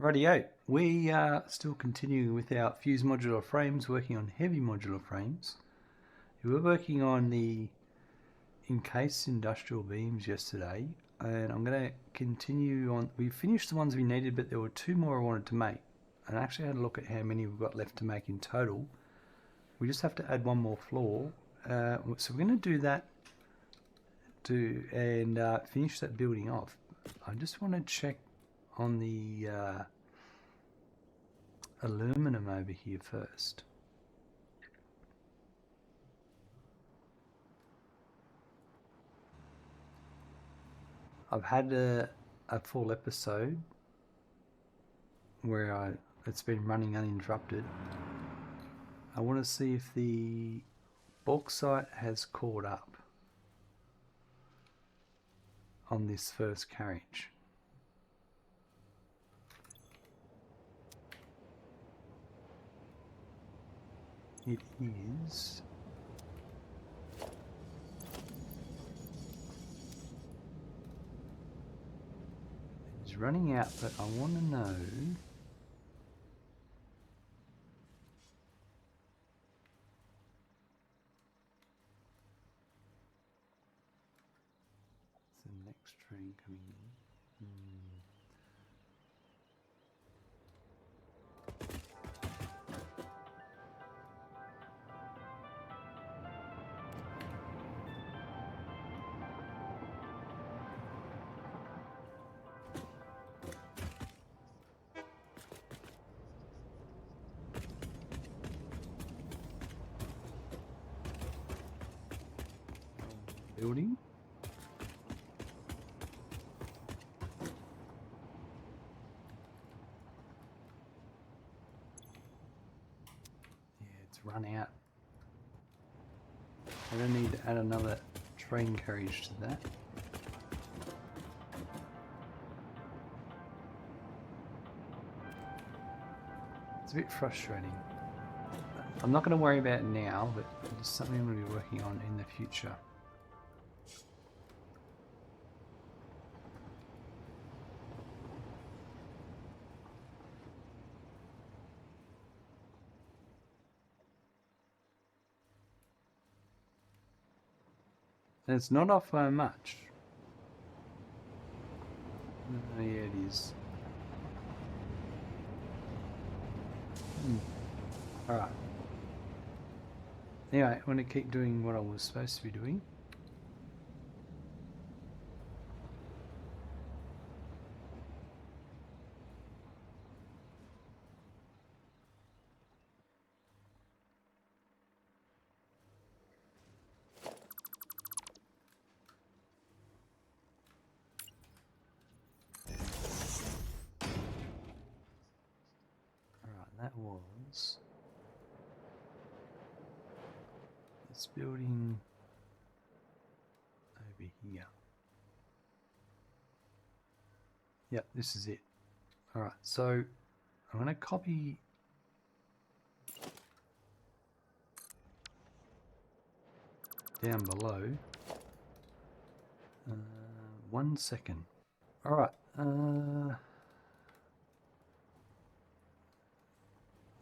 Rightio, we are still continuing with our fused modular frames, working on heavy modular frames. We were working on the encased industrial beams yesterday, and I'm going to continue on. We finished the ones we needed, but there were two more I wanted to make. And I actually had a look at how many we've got left to make in total. We just have to add one more floor. So we're going to do that and finish that building off. I just want to check on the aluminum over here first. I've had a full episode where it's been running uninterrupted. I want to see if the bauxite has caught up on this first carriage. It is. It's running out, but I want to know. It's the next train coming in. Building. Yeah, it's run out. I don't need to add another train carriage to that. It's a bit frustrating. I'm not going to worry about it now, but it's something I'm going to be working on in the future. And it's not off by much. Oh, yeah, it is. Alright. Anyway, I want to keep doing what I was supposed to be doing. That was this building over here. Yep, this is it. Alright, so I'm going to copy down below. 1 second. Alright,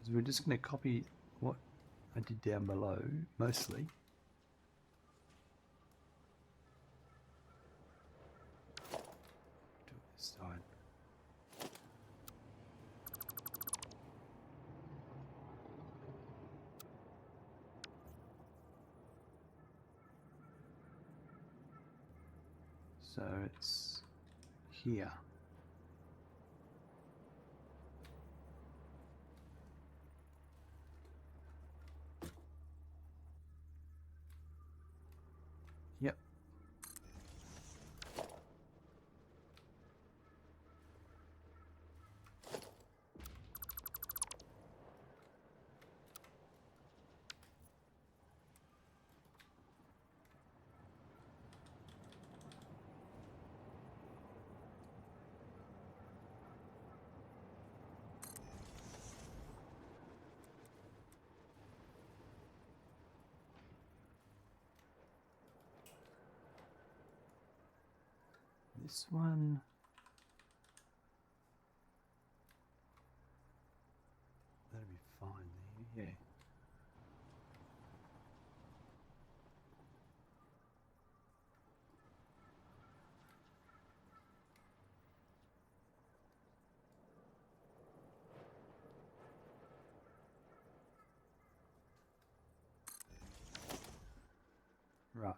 so we're just going to copy what I did down below, mostly. Do it this side. So it's here. Yep. This one fine there, yeah. Right.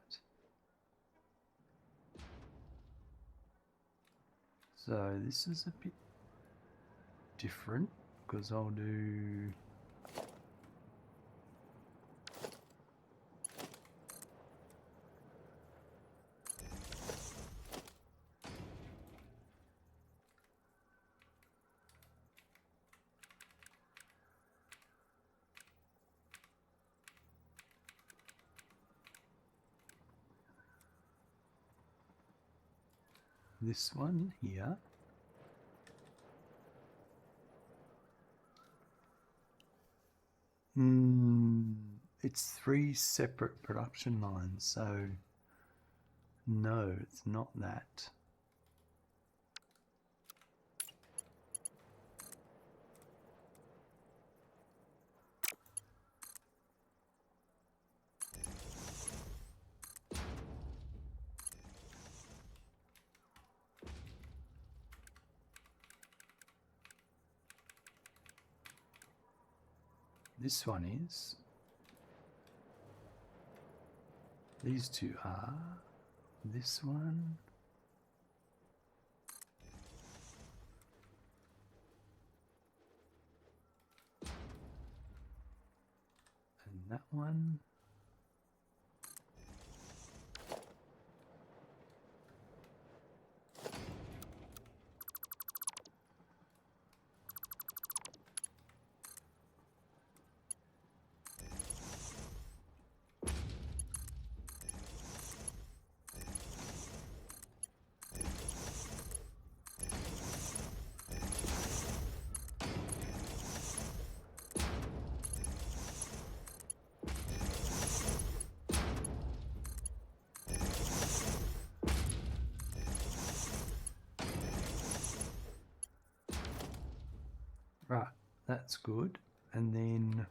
So this is a bit different because I'll do this one here. It's 3 separate production lines, so no, it's not that. This one is. These two are. This one. And that one. Right, that's good. And then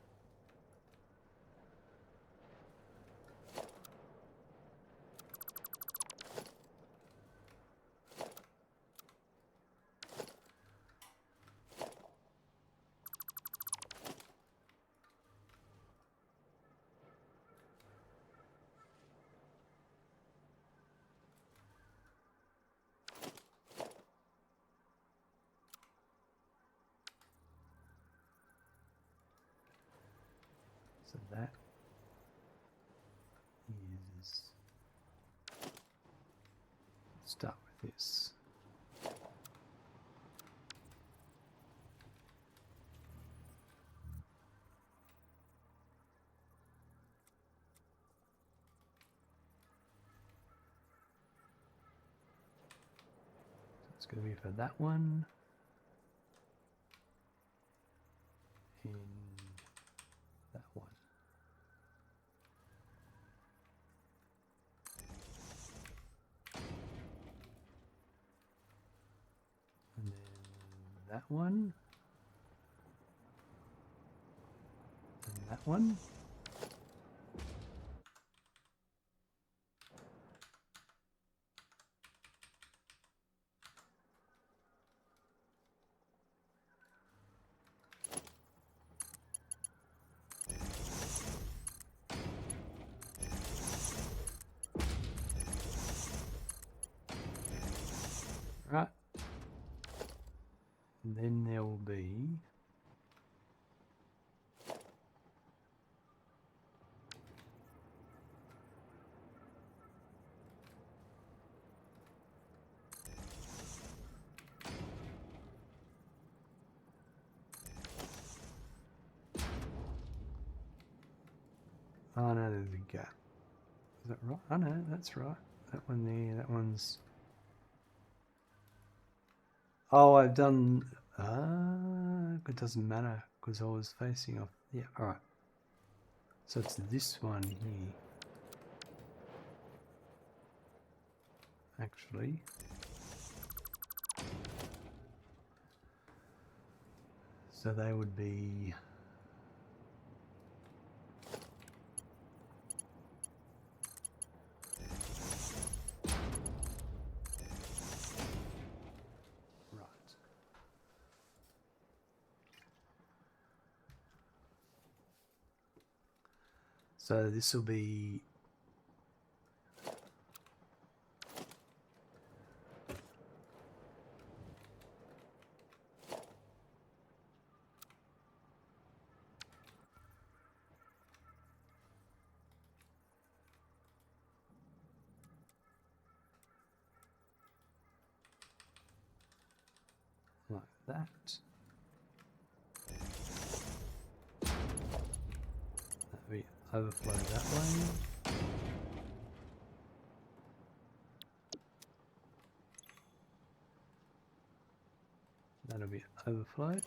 so that is, start with this. So it's going to be for that one. And that one. And then that one. And that one. Right. And then there will be oh no, there's a gap. Is that right? Oh no, that's right. That one there, that one's. Oh, I've done. It doesn't matter because I was facing off. Yeah, alright. So it's this one here. Actually. So they would be So this will be like that. That'll be overflow that way. That'll be overflowed.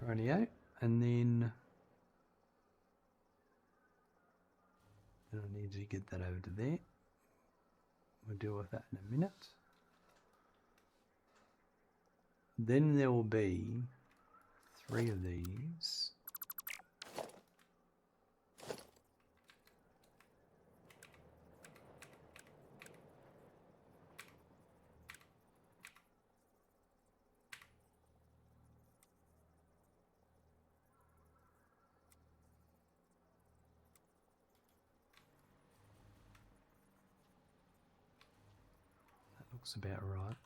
Rightio, and then I need to get that over to there. We'll deal with that in a minute. Then there will be 3 of these. That looks about right.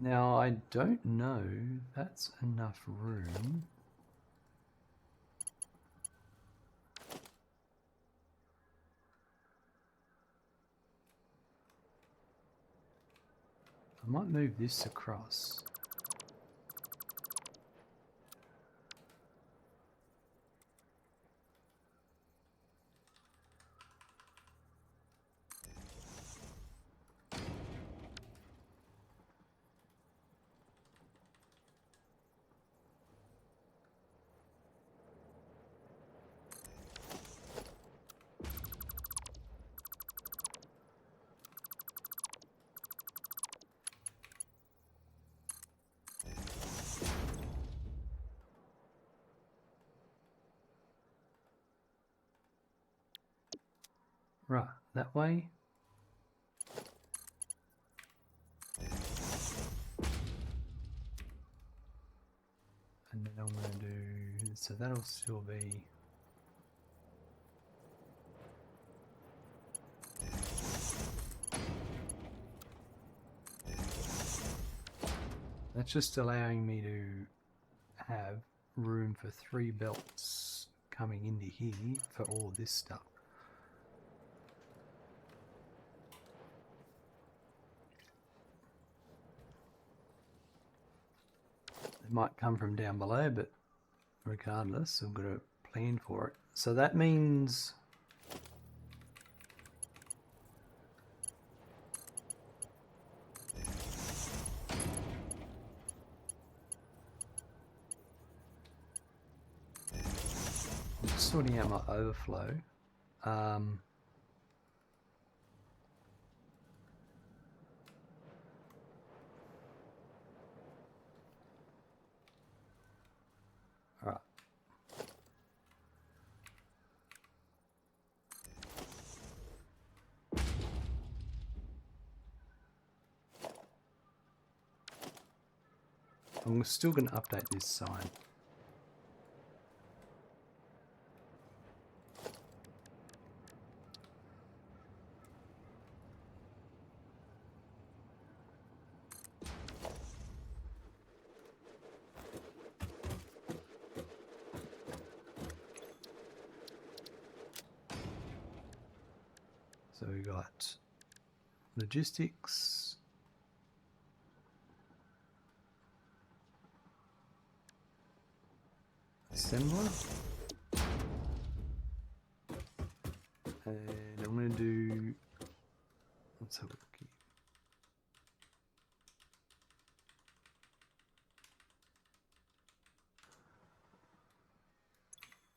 Now I don't know, that's enough room. I might move this across. Right, that way. And then I'm going to do, so that'll still be that's just allowing me to have room for 3 belts coming into here for all this stuff. It might come from down below, but regardless, I've got a plan for it. So that means I'm sorting out my overflow. All right. I'm still going to update this sign. So we got logistics, assembler, and I'm going to do, let's have a look here.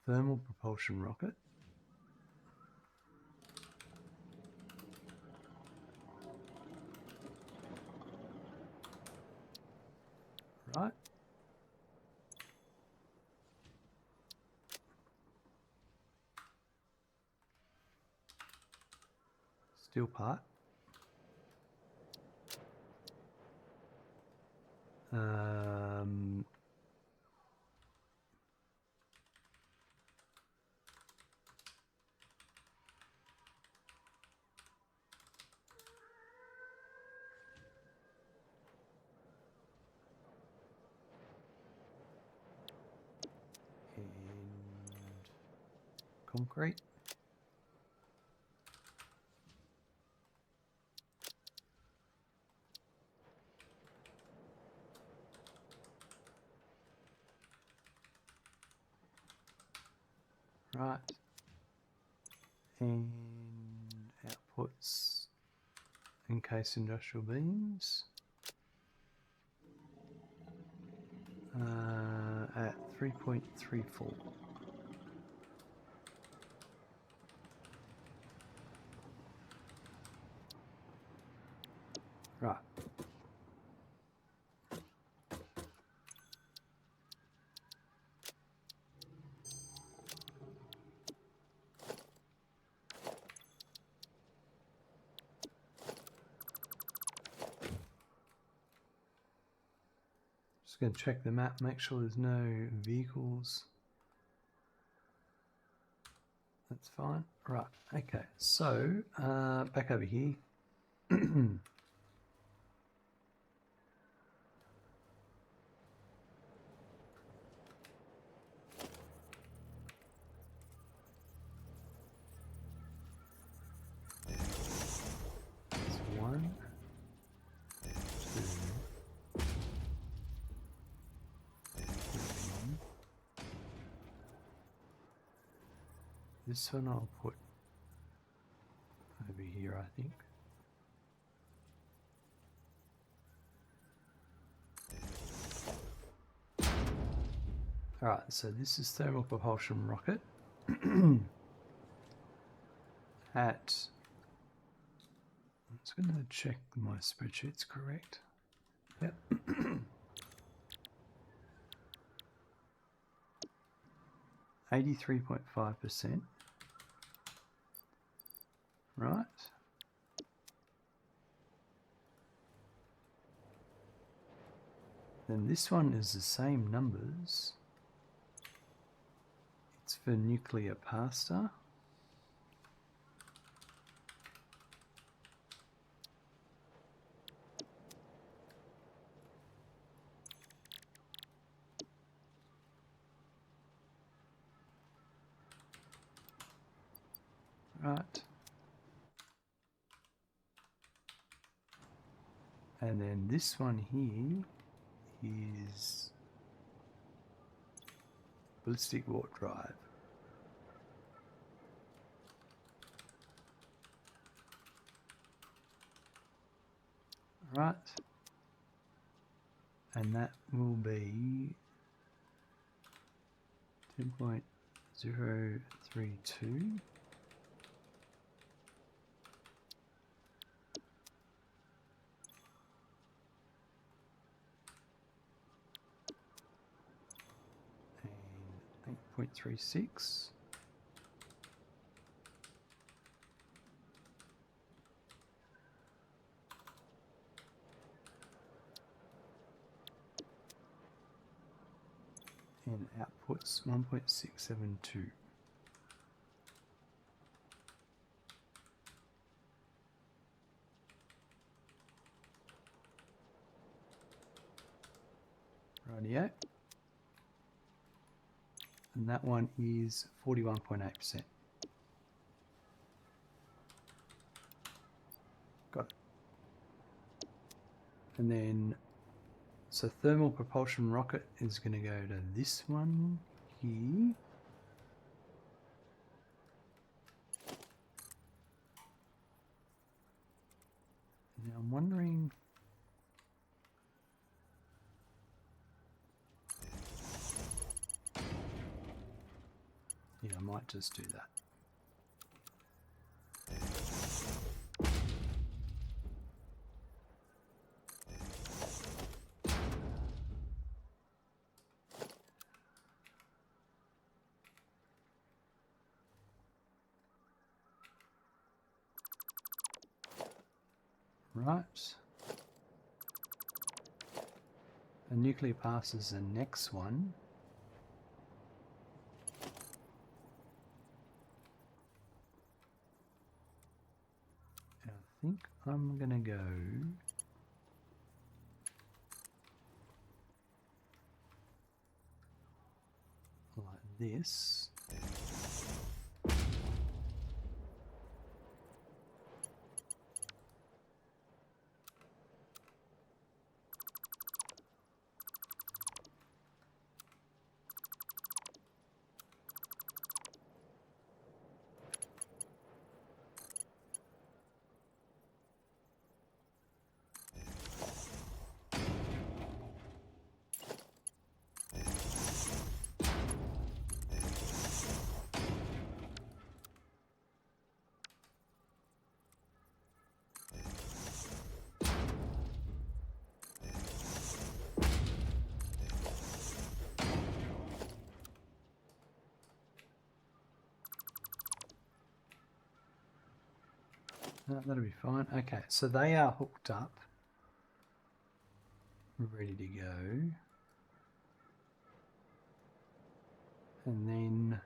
Thermal propulsion rocket. Right. Steel part. And concrete. Right. And outputs encased industrial beams at 3.34. Right. Just going to check the map, make sure there's no vehicles. That's fine. Right. Okay. So back over here. One, two, three. This one I'll put over here, I think. Alright, so this is thermal propulsion rocket at, I'm just going to check my spreadsheet's correct. Yep. 83.5%. Right. Then this one is the same numbers. It's for nuclear pasta. Right. And then this one here is ballistic warp drive. Right. And that will be 10.032. And 8.36. And outputs 1.672. Rightio. And that one is 41.8%. And then, so thermal propulsion rocket is going to go to this one here. Now I'm wondering, yeah, I might just do that. Right. A nuclear pass is the next one. I think I'm gonna go like this. That'll be fine. Okay, so they are hooked up, ready to go. And then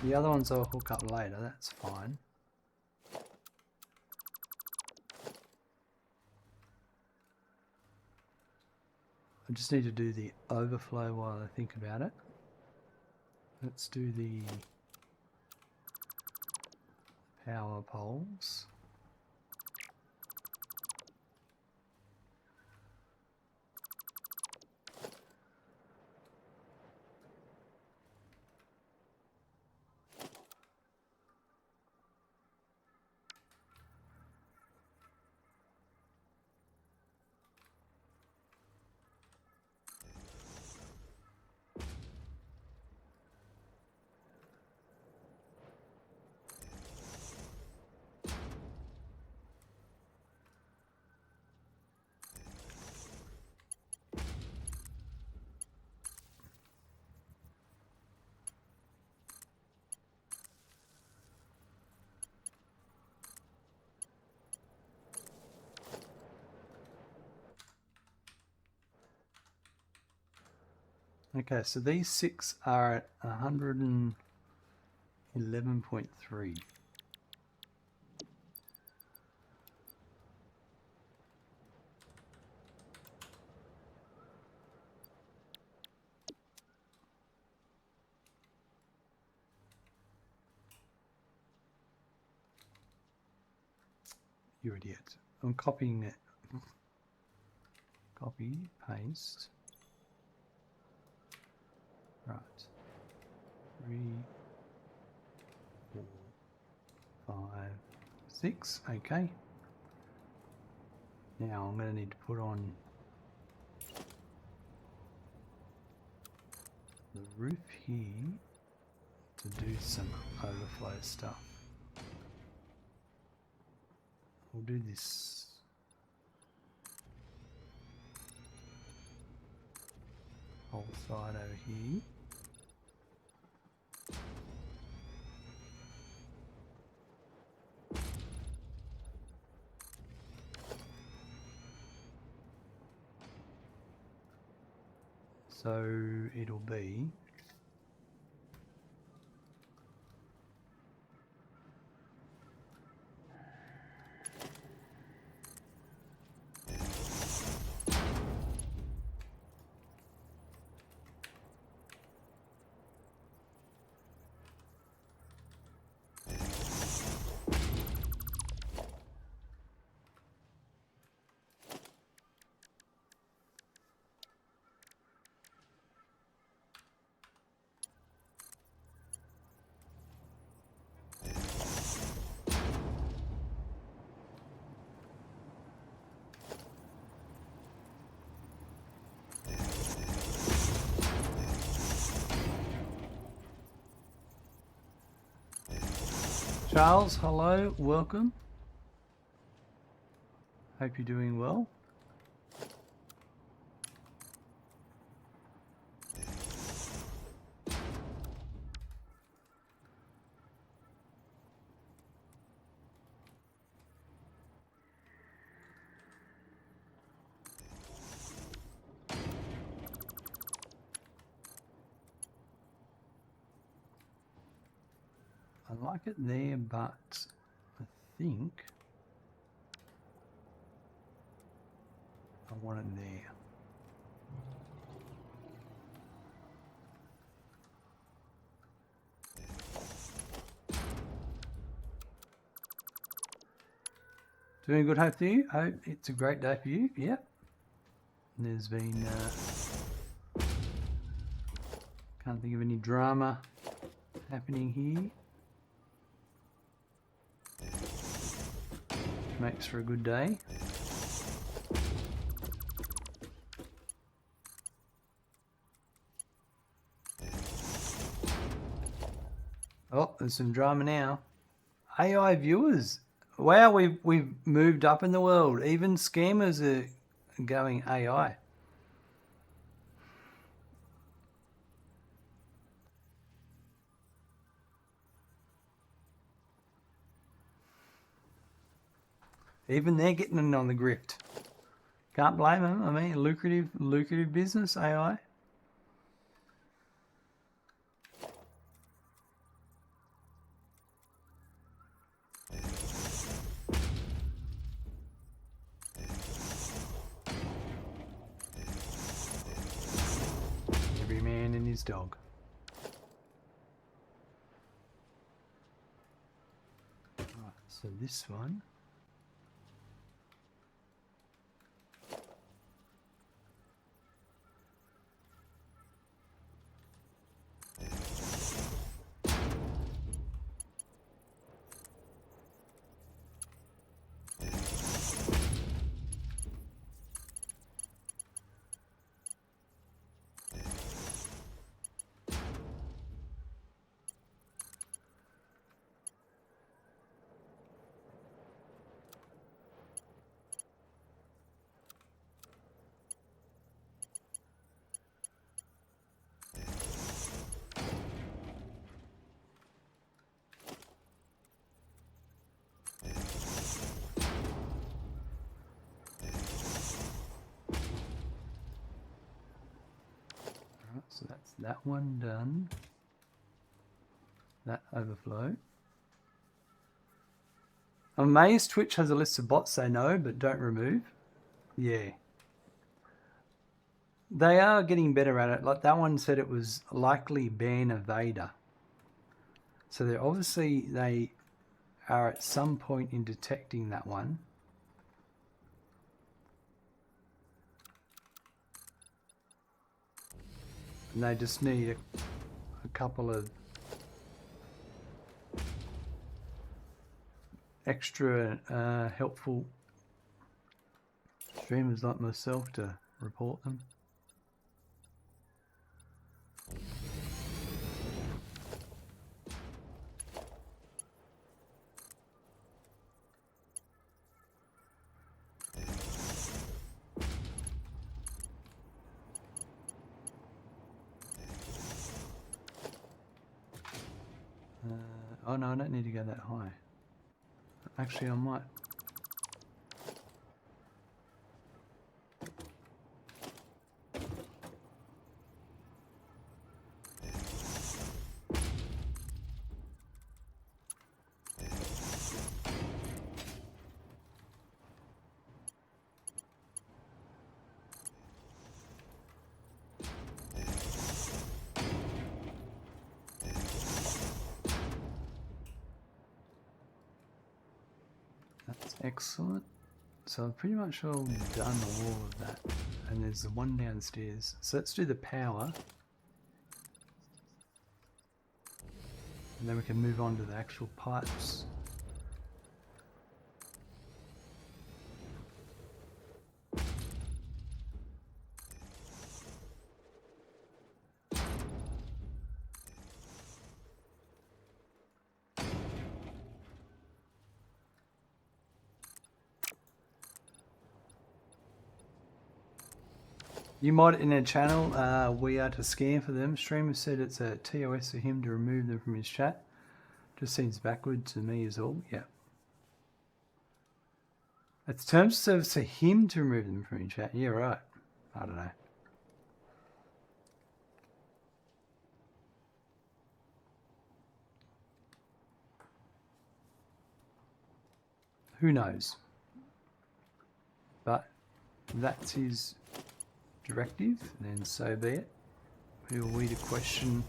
the other ones I'll hook up later, that's fine. I just need to do the overflow while I think about it. Let's do the power poles. Okay, so these 6 are at 111.3. You idiot. I'm copying it. Copy, paste. Right. 3, 4, 5, 6. Okay. Now I'm going to need to put on the roof here to do some overflow stuff. We'll do this whole side over here. So it'll be Charles, hello, welcome. Hope you're doing well. I like it there, but I think I want it there. Doing good, hope for you. Hope it's a great day for you. Yep. There's been can't think of any drama happening here. Makes for a good day. Oh, there's some drama now. AI viewers. Wow, we've moved up in the world. Even scammers are going AI. Even they're getting in on the grift. Can't blame them. I mean, lucrative business, AI. Every man and his dog. Right, so this one. So that's that one done. That overflow. I'm amazed Twitch has a list of bots they know but don't remove. Yeah. They are getting better at it. Like that one said it was likely ban evader. So they're obviously they are at some point in detecting that one. And they just need a couple of extra helpful streamers like myself to report them. Oh no, I don't need to go that high. Actually, I might. That's excellent. So I'm pretty much all done all of that. And there's the one downstairs. So let's do the power. And then we can move on to the actual pipes. You mod it in a channel. We are to scan for them. Streamer said it's a TOS for him to remove them from his chat. Just seems backward to me is all. Yeah. It's terms of service for him to remove them from his chat. Yeah, right. I don't know. Who knows? But that's his directive, then so be it. Who are we to question?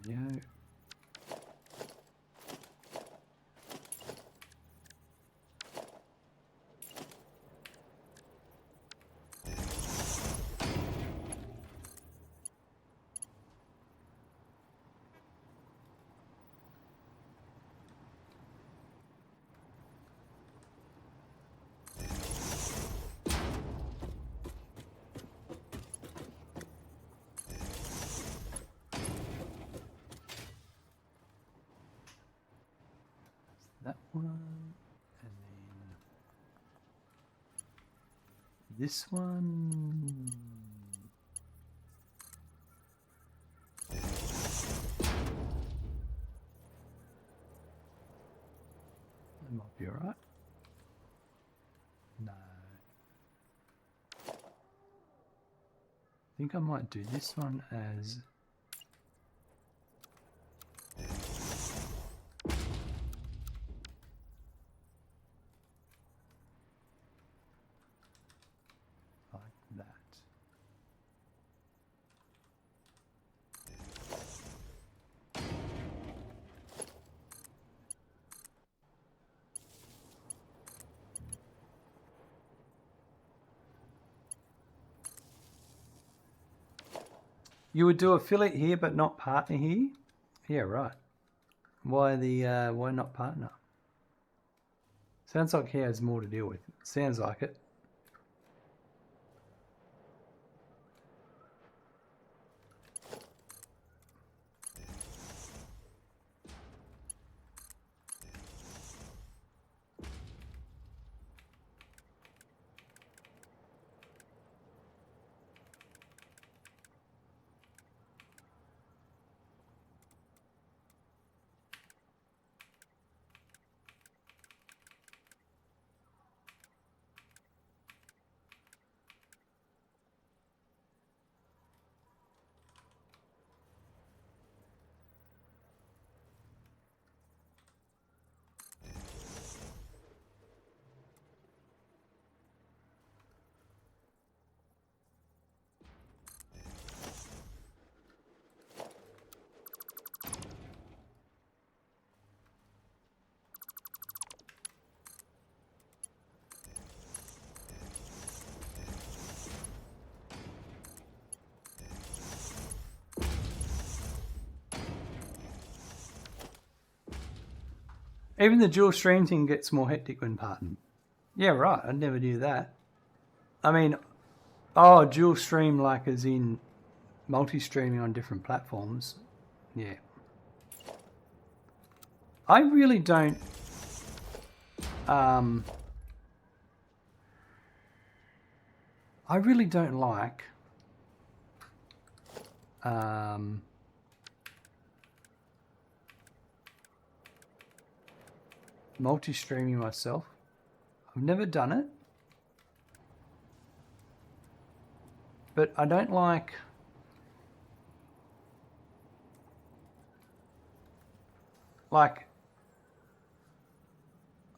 Yeah. That one, and then this one. That might be alright. No. I think I might do this one as that. You would do affiliate here but not partner here? Yeah, right. Why not partner? Sounds like he has more to deal with. Sounds like it. Even the dual stream thing gets more hectic when partnered. Yeah, right. I'd never do that. I mean, dual stream like as in multi-streaming on different platforms. Yeah. I really don't like multi-streaming myself. I've never done it. But I don't like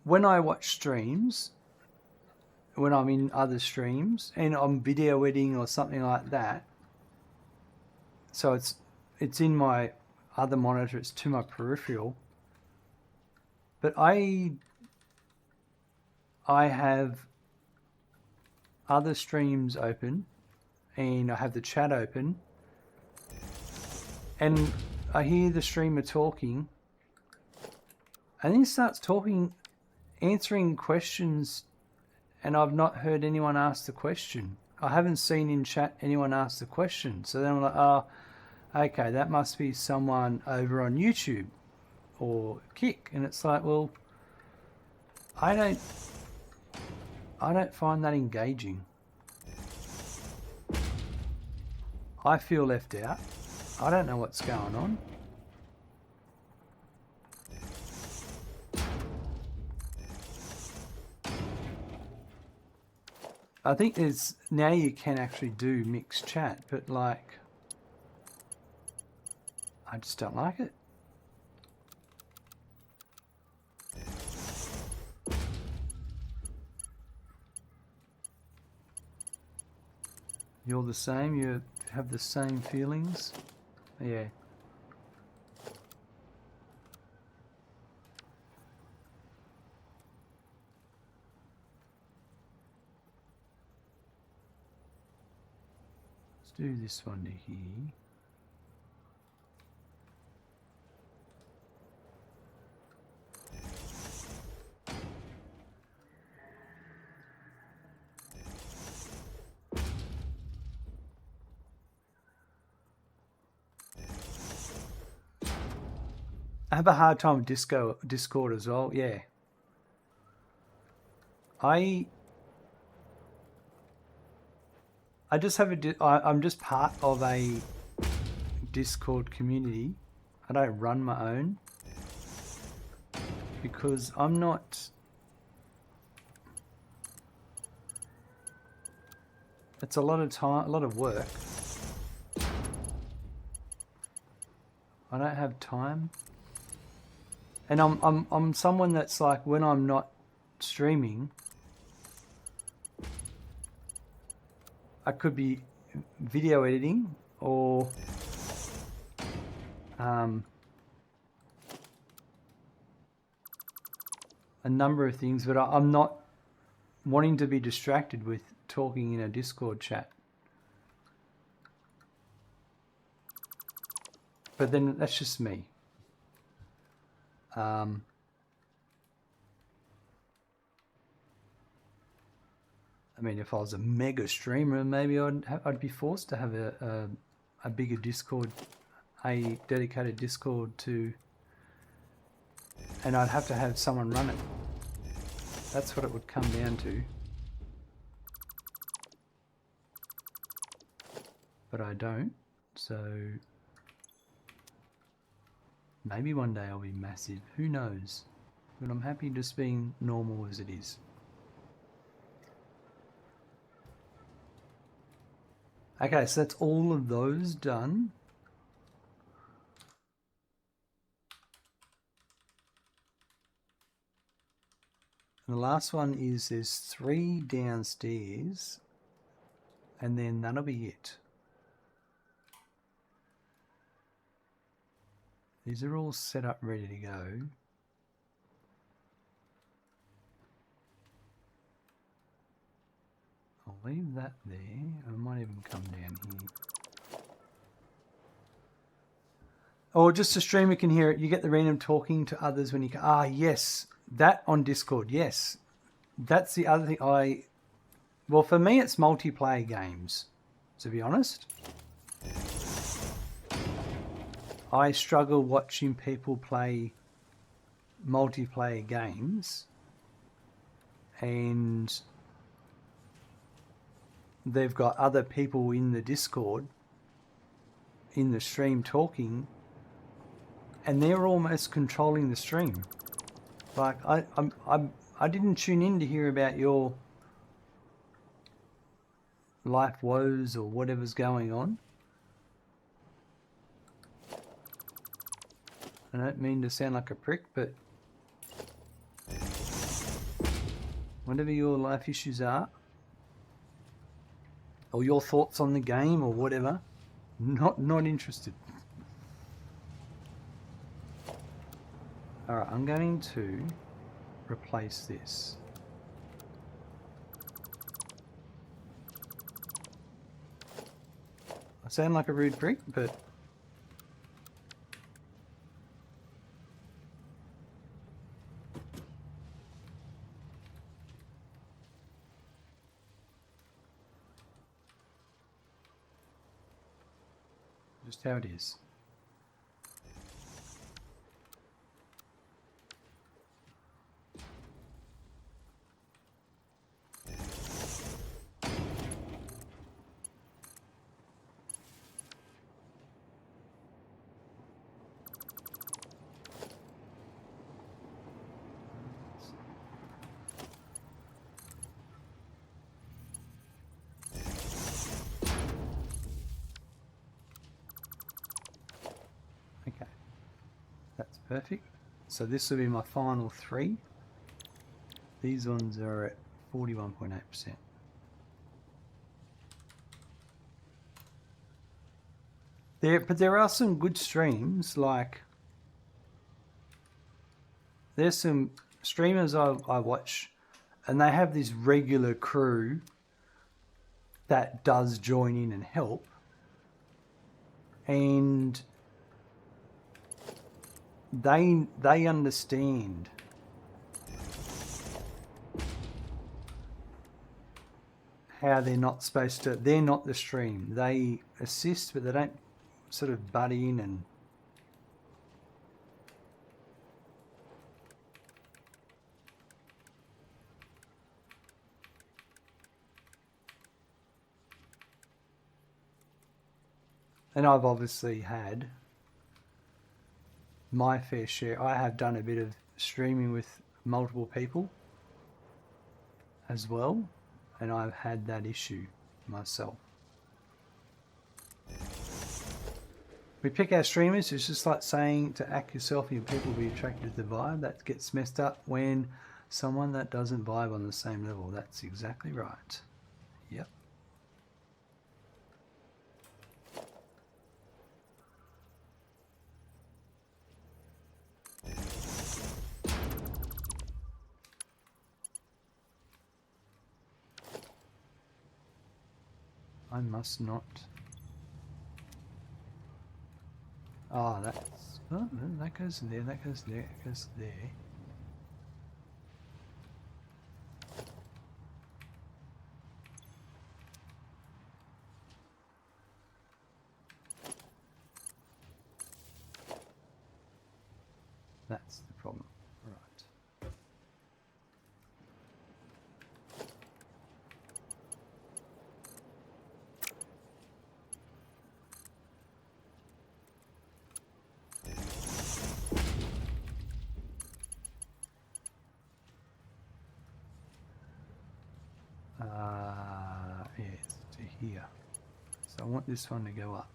when I watch streams, when I'm in other streams and I'm video editing or something like that, so it's in my other monitor, it's to my peripheral. But I have other streams open, and I have the chat open, and I hear the streamer talking, and then he starts talking, answering questions, and I've not heard anyone ask the question. I haven't seen in chat anyone ask the question. So then I'm like, oh, okay, that must be someone over on YouTube or Kick. And it's like, well, I don't find that engaging. I feel left out. I don't know what's going on. I think there's, now you can actually do mixed chat, but like, I just don't like it. You're the same, you have the same feelings? Yeah. Let's do this one to here. I have a hard time with Discord as well. Yeah. I just have I'm just part of a Discord community. I don't run my own because I'm not. It's a lot of time, a lot of work. I don't have time. And I'm someone that's like, when I'm not streaming, I could be video editing or a number of things, but I'm not wanting to be distracted with talking in a Discord chat. But then that's just me. I mean, if I was a mega streamer, maybe I'd be forced to have a bigger Discord, a dedicated Discord to, and I'd have to have someone run it. That's what it would come down to. But I don't, so maybe one day I'll be massive, who knows? But I'm happy just being normal as it is. Okay, so that's all of those done. And the last one is there's 3 downstairs, and then that'll be it. These are all set up, ready to go. I'll leave that there. I might even come down here. Or just a streamer can hear it. You get the random talking to others when you can. Ah, yes. That on Discord, yes. That's the other thing well, for me, it's multiplayer games, to be honest. I struggle watching people play multiplayer games and they've got other people in the Discord, in the stream talking, and they're almost controlling the stream. Like, I didn't tune in to hear about your life woes or whatever's going on. I don't mean to sound like a prick, but whatever your life issues are, or your thoughts on the game or whatever, not interested. Alright, I'm going to replace this. I sound like a rude prick, but just how it is. Okay, that's perfect. So this will be my final 3. These ones are at 41.8%. But there are some good streams, like there's some streamers I watch and they have this regular crew that does join in and help, and they understand how they're not supposed to, they're not the stream. They assist, but they don't sort of butt in and I've obviously had my fair share. I have done a bit of streaming with multiple people as well, and I've had that issue myself. We pick our streamers. It's just like saying to act yourself and your people will be attracted to the vibe. That gets messed up when someone that doesn't vibe on the same level. That's exactly right. Yep. I must not. Oh, that's... Oh, that goes there, that goes there, that goes there. That's the problem. Right. Yeah, it's to here. So I want this one to go up.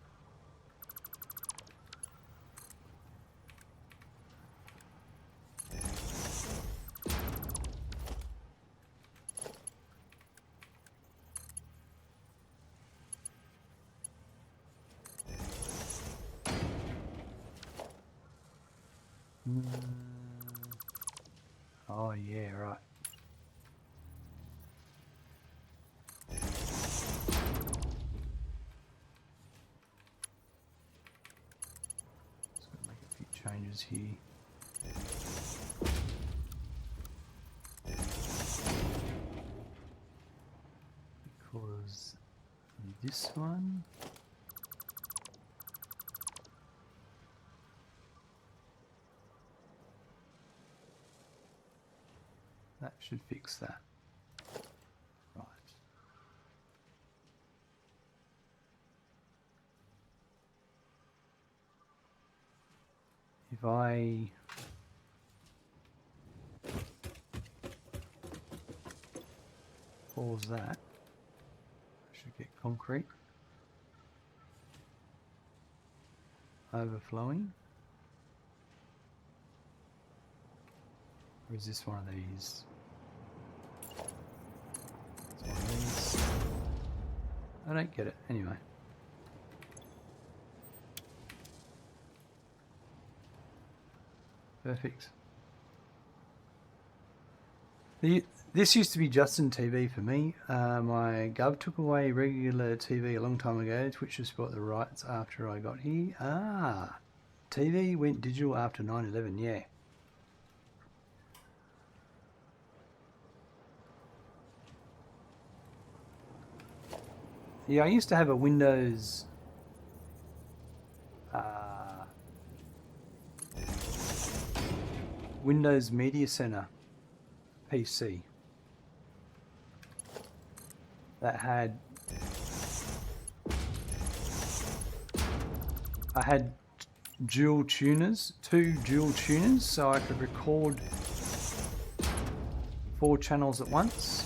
Oh yeah, right. Just gonna make a few changes here. Because this one, that should fix that. Right. If I pause that, I should get concrete overflowing. Or is this one of these? It's one of these. I don't get it. Anyway. Perfect. This used to be Justin TV for me. My Gov took away regular TV a long time ago. Twitch just bought the rights after I got here. TV went digital after 9/11, yeah. Yeah, I used to have a Windows Windows Media Center PC that had dual tuners, 2 dual tuners, so I could record 4 channels at once.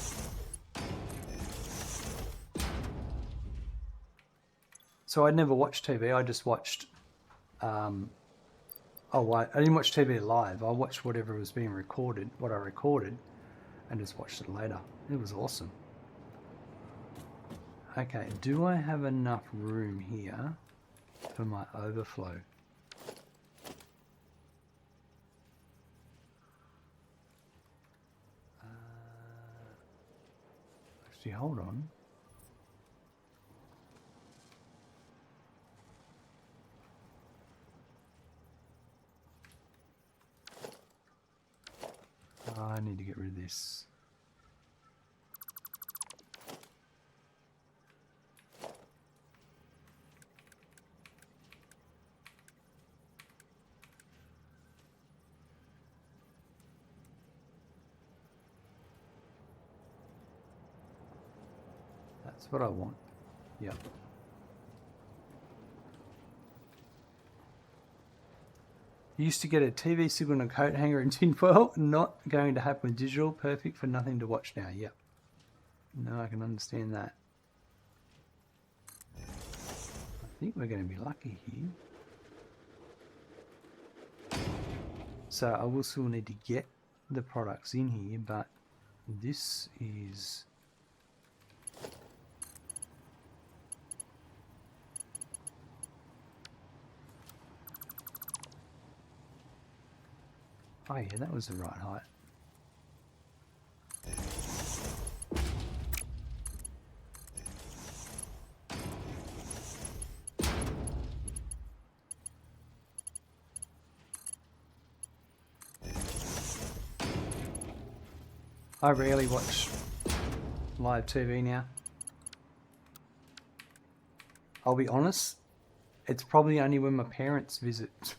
So I'd never watched TV, I just watched I didn't watch TV live. I watched whatever was being recorded, what I recorded, and just watched it later. It was awesome. Okay, do I have enough room here for my overflow? Actually, hold on. I need to get rid of this. That's what I want. Yep. Used to get a TV signal in a coat hanger in tinfoil. Not going to happen with digital. Perfect for nothing to watch now. Yep. No, I can understand that. I think we're going to be lucky here. So I will still need to get the products in here, but this is... Oh yeah, that was the right height. I rarely watch live TV now. I'll be honest, it's probably only when my parents visit.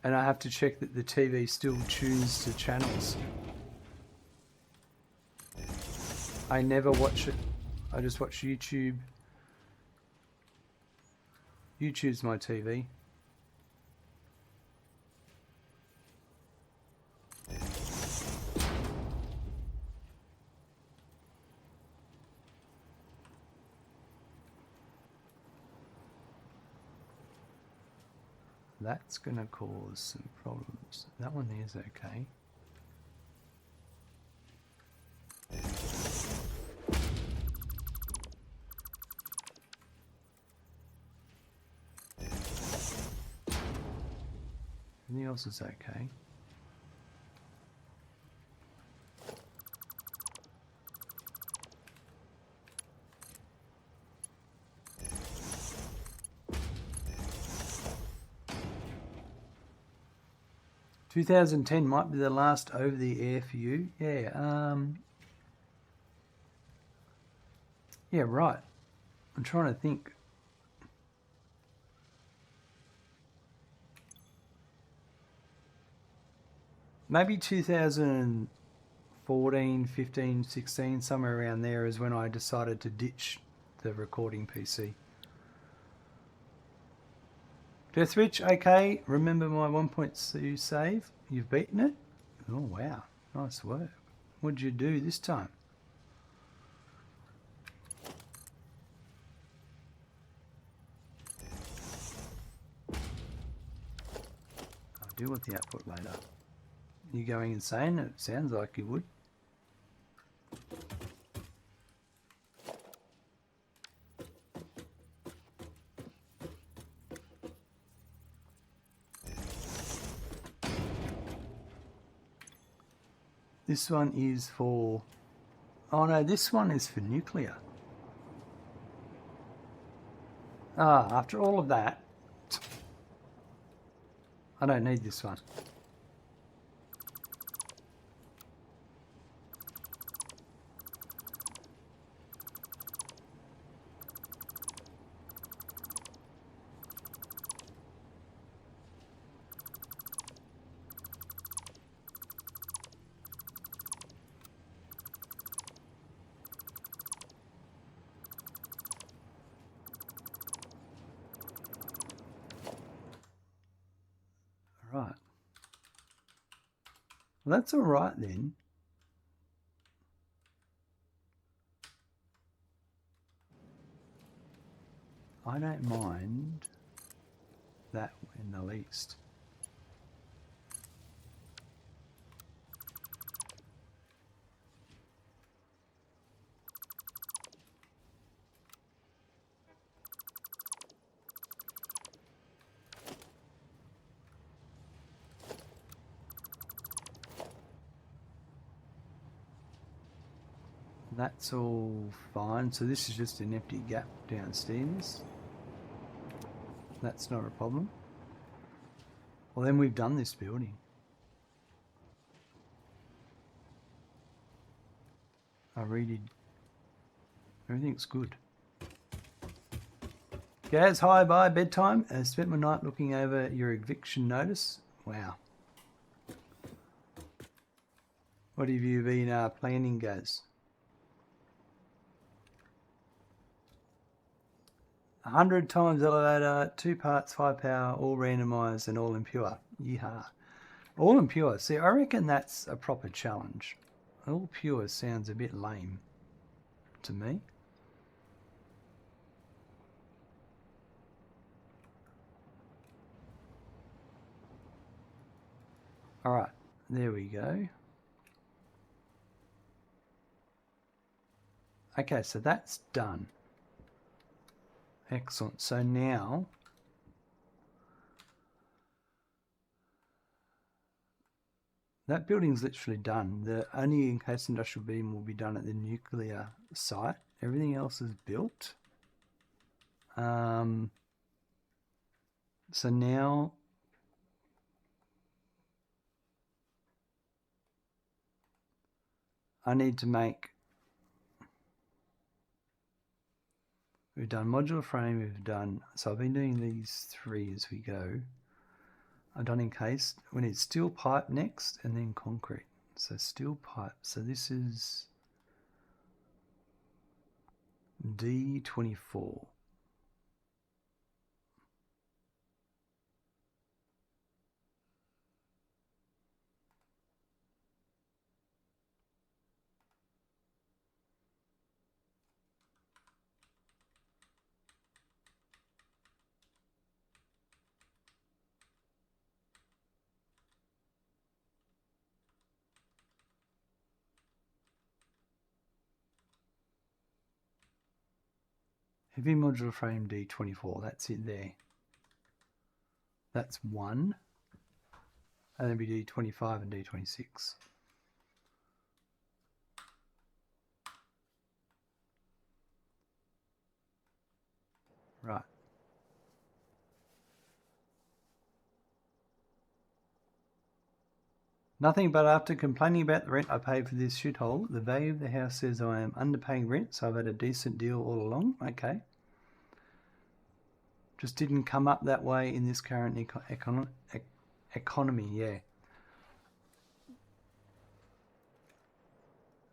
And I have to check that the TV still tunes to channels. I never watch it. I just watch YouTube. YouTube's my TV. That's going to cause some problems. That one is okay. Everything else is okay. "2010 might be the last over the air for you." Yeah, yeah, right. I'm trying to think. Maybe 2014, 15, 16, somewhere around there is when I decided to ditch the recording PC. Deathwitch, okay. Remember my 1.2 save? You've beaten it? Oh, wow. Nice work. What'd you do this time? I'll deal with the output later. You going insane? It sounds like you would. This one is for... Oh no, this one is for nuclear. Ah, after all of that, I don't need this one. Right. Well, that's all right then. I don't mind that in the least. That's all fine. So this is just an empty gap downstairs. That's not a problem. Well, then we've done this building. I redid. Everything's good. Gaz, hi, bye, bedtime. I spent my night looking over your eviction notice. Wow. What have you been planning, Gaz? 100 times elevator, 2 parts, 5 power, all randomised and all impure. Yeehaw. All impure. See, I reckon that's a proper challenge. All pure sounds a bit lame to me. Alright, there we go. Okay, so that's done. Excellent. So now that building's literally done. The only encased industrial beam will be done at the nuclear site. Everything else is built. So now I need to make... We've done modular frame, we've done... So I've been doing these 3 as we go. I've done encased. We need steel pipe next and then concrete. So steel pipe. So this is D24. Heavy modular frame D24, that's it there. That's 1. And then be D25 and D26. Right. Nothing but after complaining about the rent I paid for this shithole, the value of the house says I am underpaying rent, so I've had a decent deal all along. Okay. Just didn't come up that way in this current economy, yeah.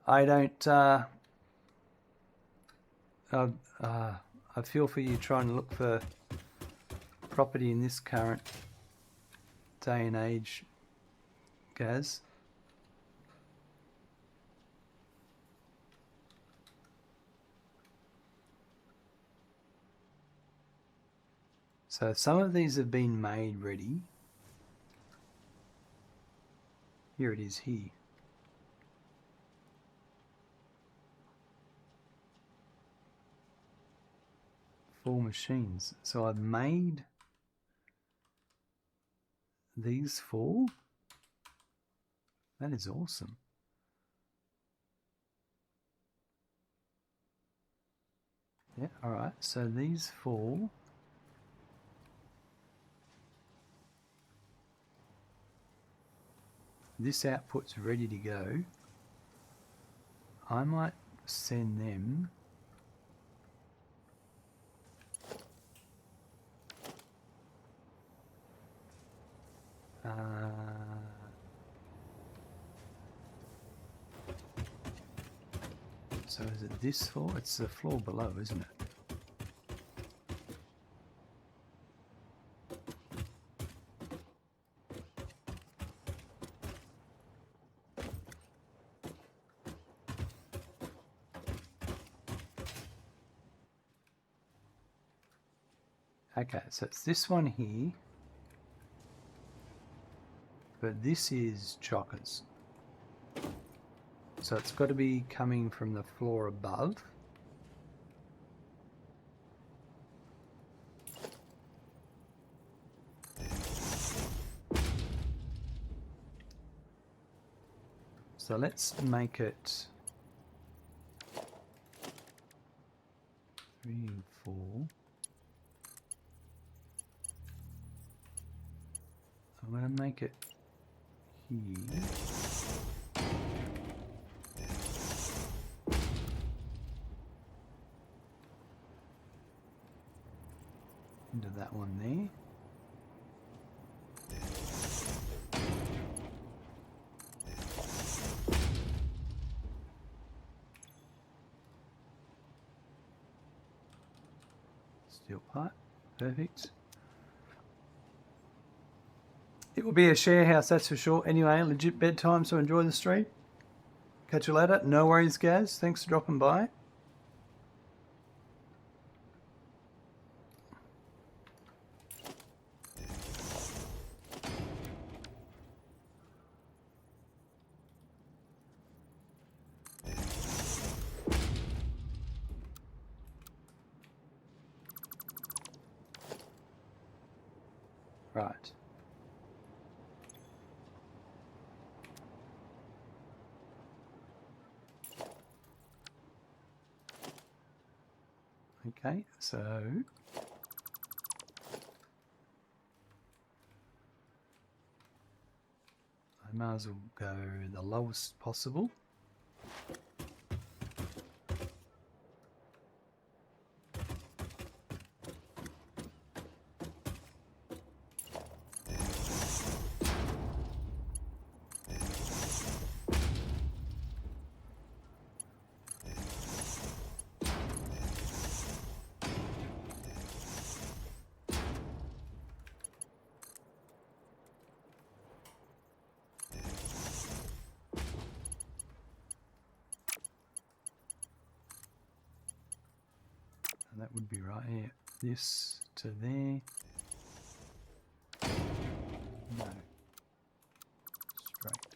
I don't... I feel for you trying to look for property in this current day and age, Gaz. So some of these have been made ready. Here it is here. Full machines. So I've made these 4. That is awesome. Yeah, alright, so these fall. This output's ready to go. I might send them so is it this floor? It's the floor below, isn't it? Okay, so it's this one here, but this is chockers. So it's got to be coming from the floor above. So let's make it 3 and 4. I'm going to make it here. Into that one there. Steel pipe, perfect. It will be a share house, that's for sure. Anyway, legit bedtime, so enjoy the stream. Catch you later. No worries, Gaz. Thanks for dropping by. Right. Okay, so I might as well go the lowest possible. And that would be right here. This to there. No. Straight.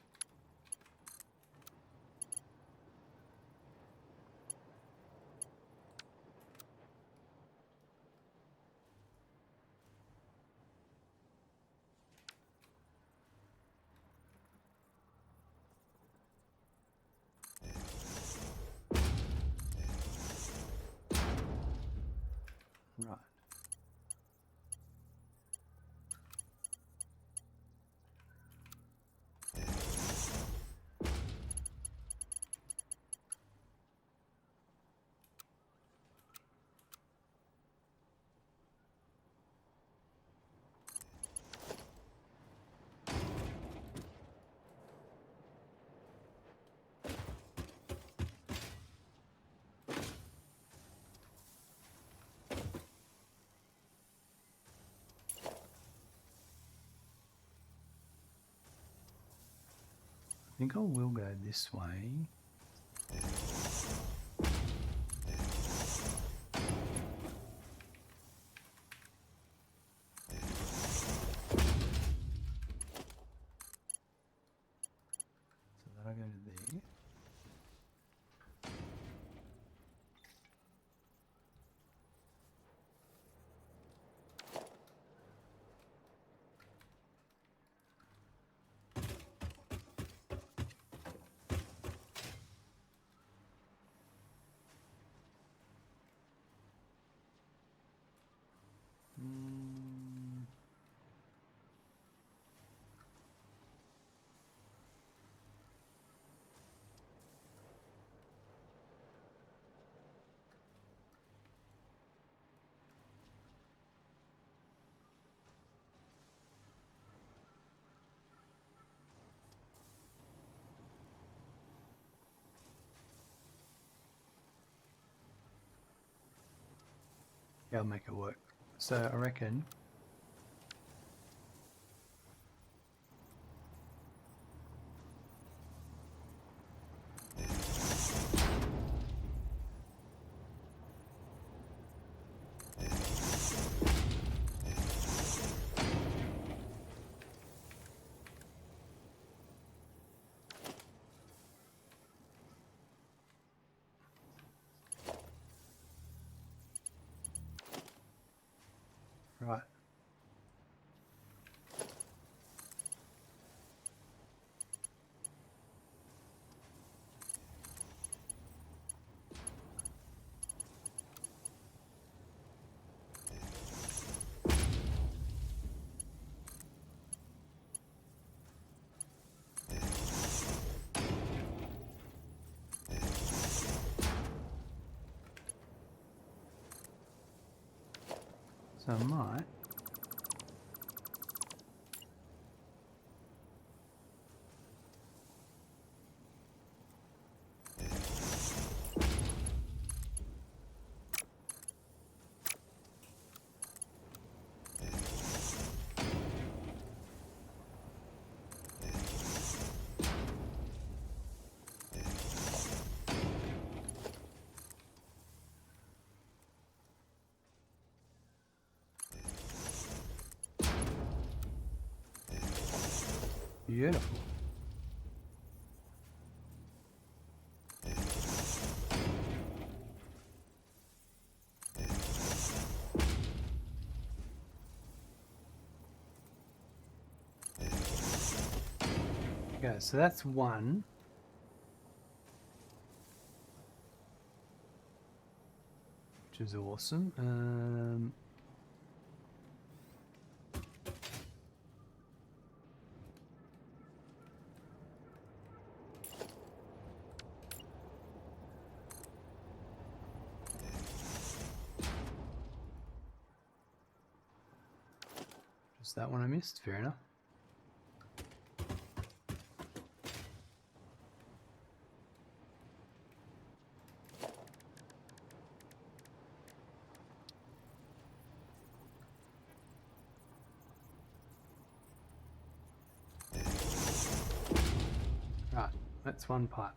Right. I think I will go this way. So that'll go to there. Yeah, I'll make it work. So I reckon right. So I might. Beautiful. Okay, so that's one. Which is awesome. Just that one I missed, fair enough. Right, that's one part.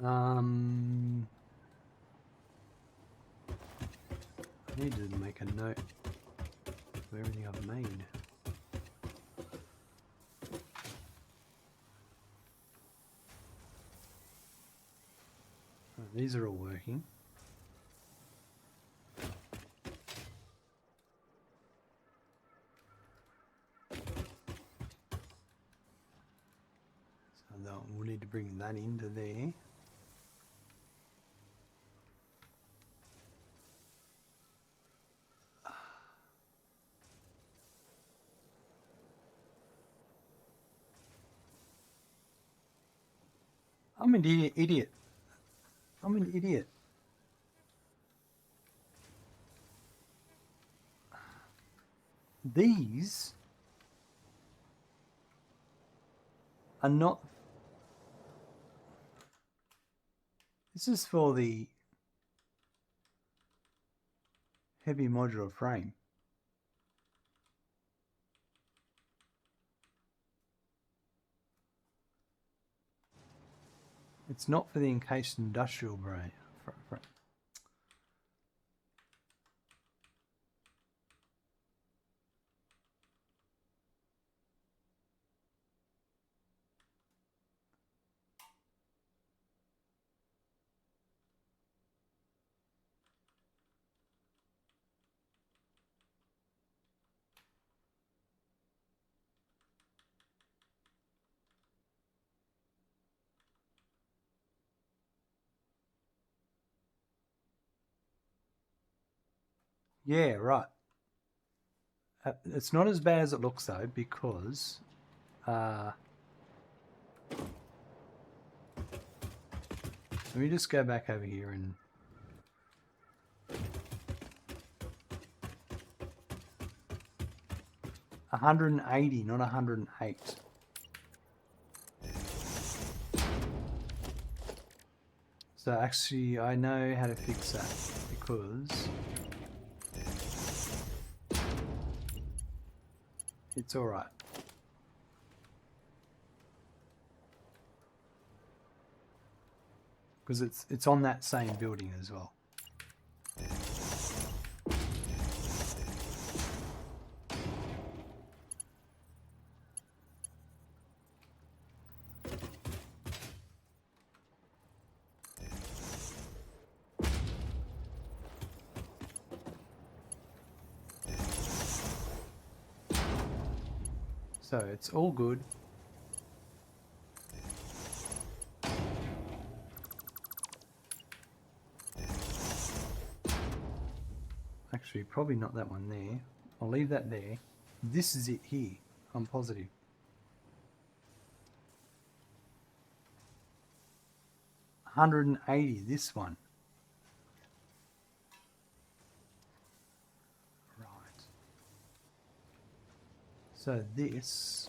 I need to make a note of everything I've made. Right, these are all working. So we'll need to bring that into there. I'm an idiot. I'm an idiot. These are not. This is for the heavy modular frame. It's not for the encased industrial frame. Yeah, right. It's not as bad as it looks though, because let me just go back over here and $180, not 108. So actually I know how to fix that, because it's all right. Because it's on that same building as well. So it's all good. Actually, probably not that one there. I'll leave that there. This is it here. I'm positive. $180, this one. Right. So this...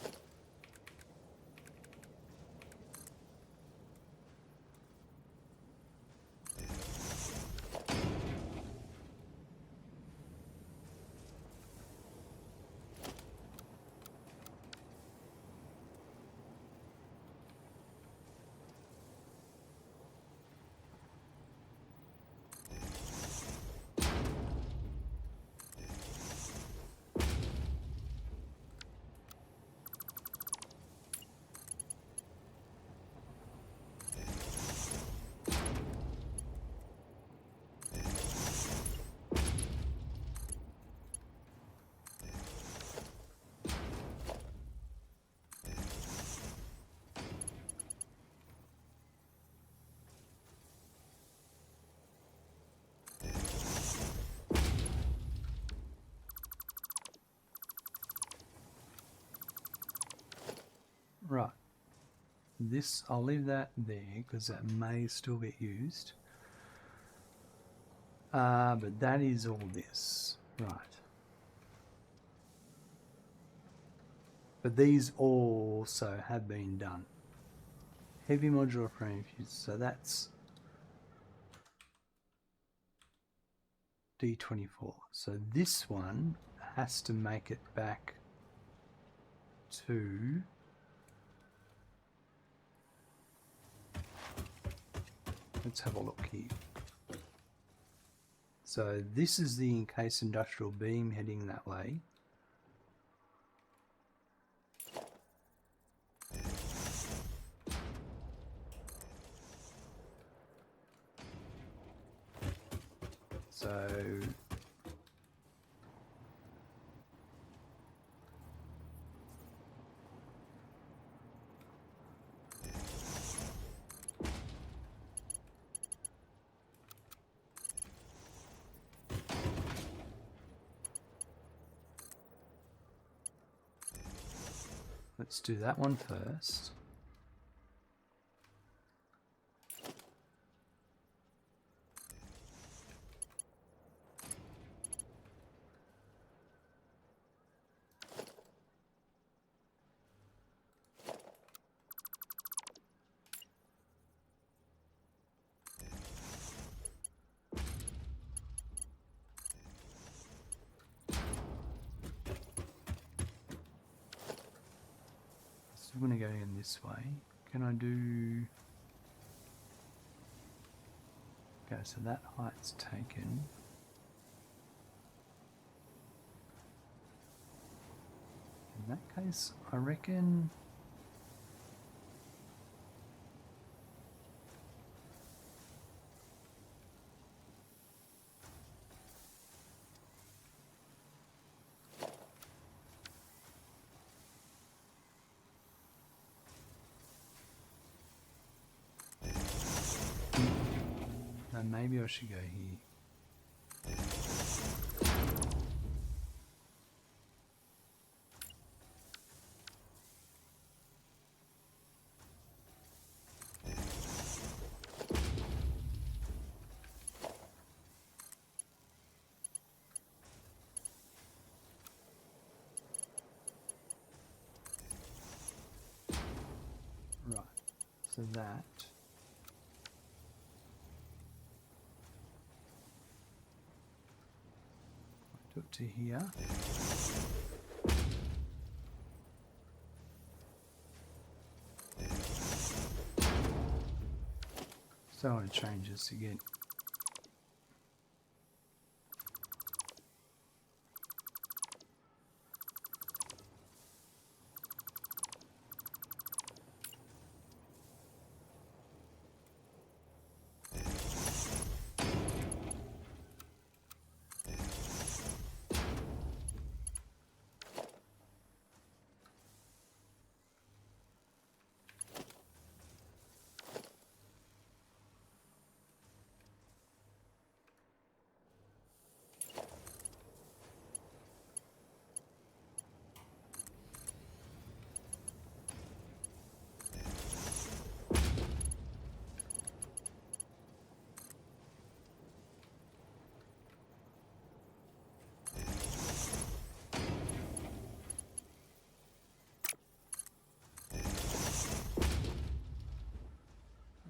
Right. This, I'll leave that there because that may still get used. But that is all this. Right. But these also have been done. Heavy modular frame fuse. So that's D24. So this one has to make it back to... Let's have a look here. So this is the Encased Industrial Beam heading that way. So let's do that one first. I'm going to go in this way. Can I do... Okay, so that height's taken. In that case, I reckon... No, maybe I should go here. Right, so that... to here. Don't want to change this again.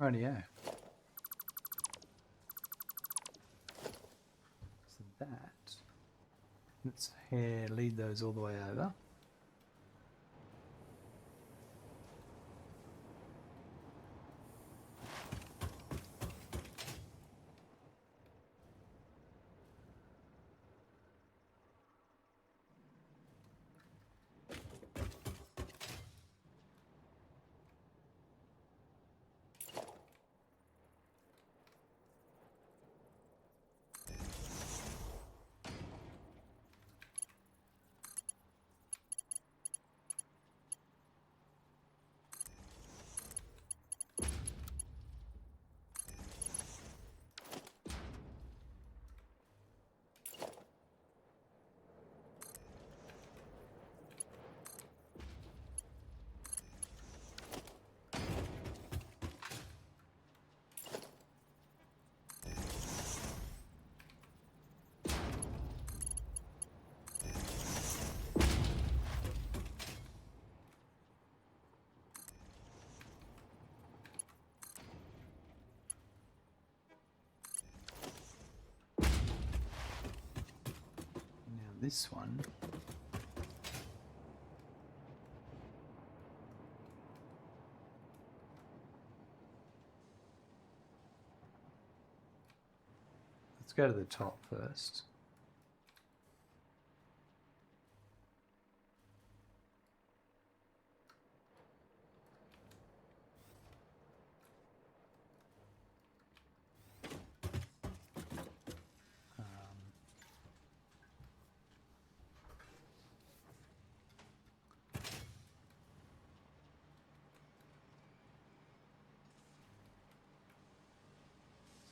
Rightio. So that, let's lead those all the way over. This one, let's go to the top first.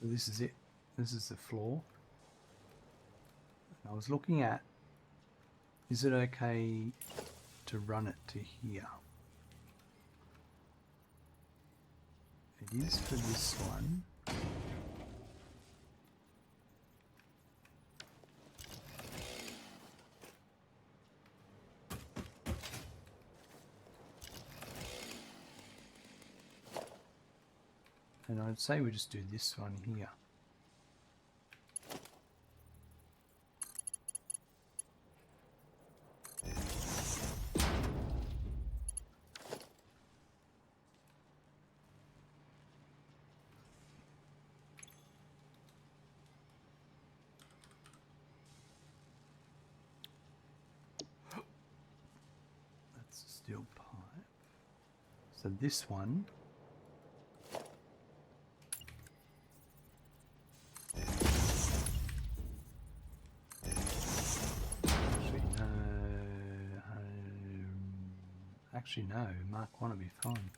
So this is it. This is the floor. I was looking at, is it okay to run it to here? It is for this one. And I'd say we just do this one here. That's a steel pipe. So this one, actually no, Mark 1 will be fine.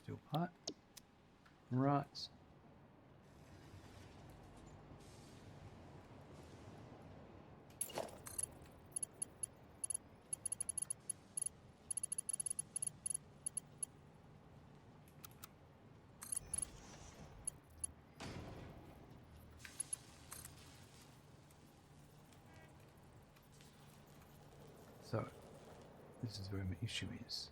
Steel pipe. Right. So, this is where my issue is.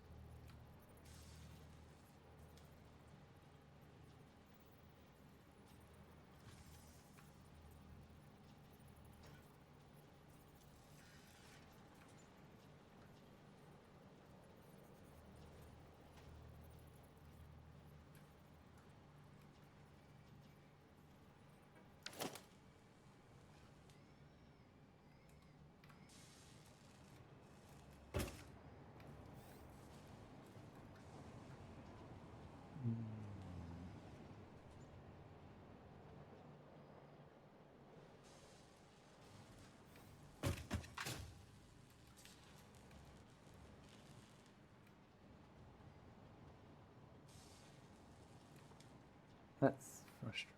That's frustrating.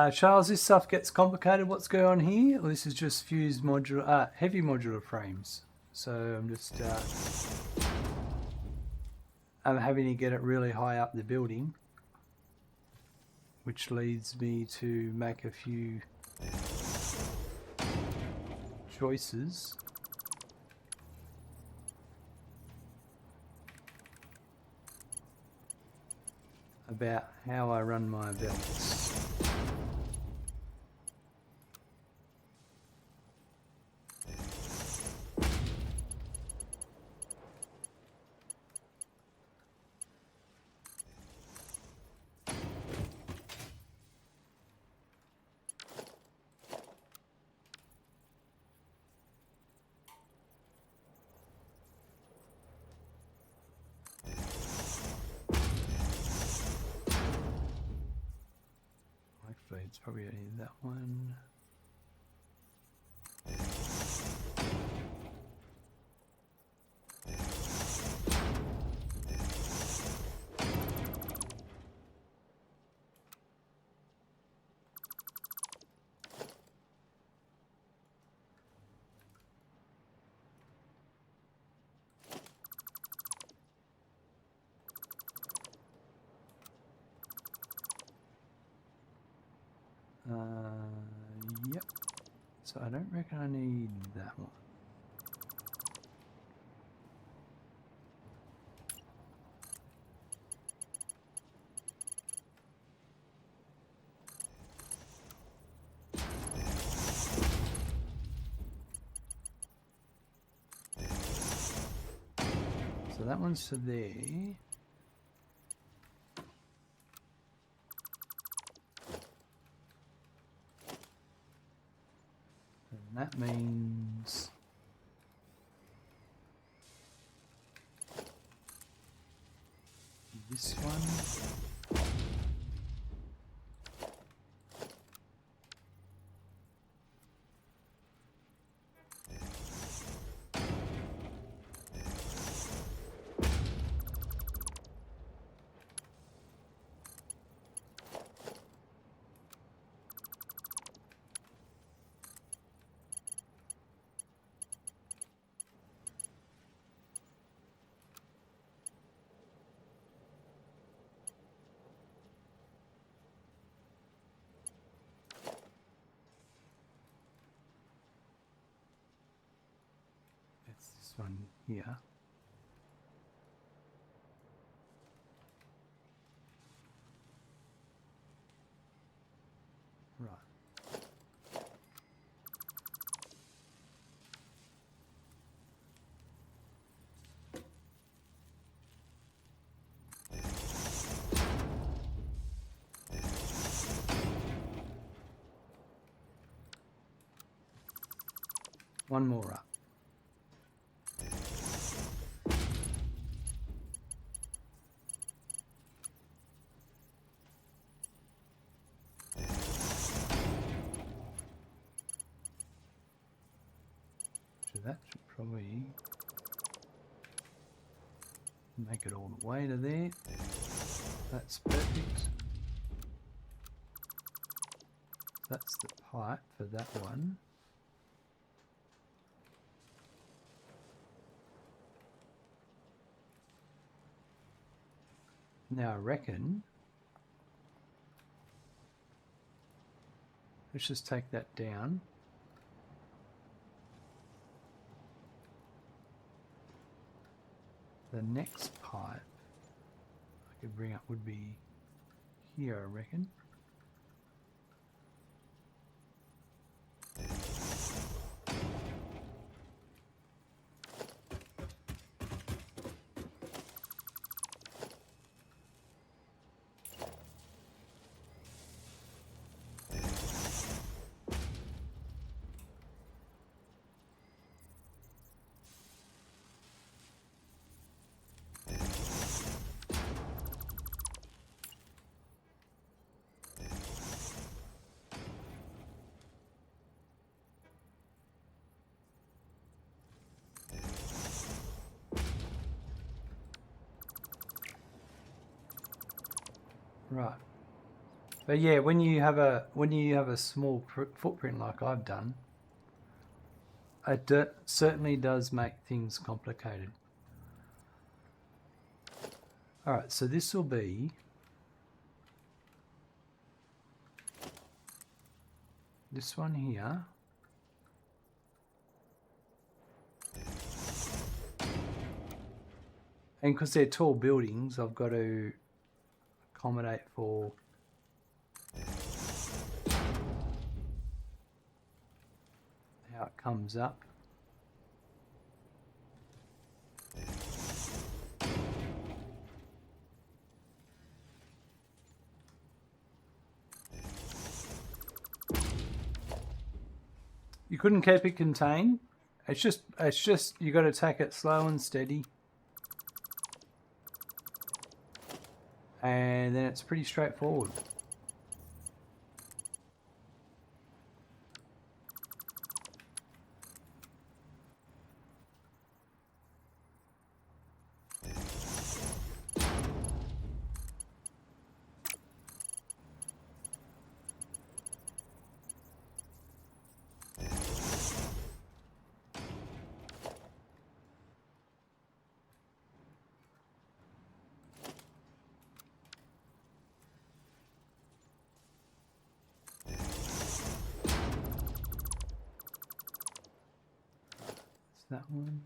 Charles, this stuff gets complicated. What's going on here? Well, this is just fused modular, heavy modular frames. So I'm just, I'm having to get it really high up the building, which leads me to make a few choices. About how I run my belts. It's probably only that one. Yep. So I don't reckon I need that one. So that one's to there. That means this one. This one here. Right. One more up. So that should probably make it all the way to there. That's perfect. That's the pipe for that one. Now I reckon, let's just take that down. The next pipe I could bring up would be here, I reckon. Right. But yeah, when you have a small footprint like I've done, it certainly does make things complicated. All right, so this will be this one here. And because they're tall buildings, I've got to accommodate for how it comes up. You couldn't keep it contained. It's just you got to take it slow and steady. And then it's pretty straightforward. That one.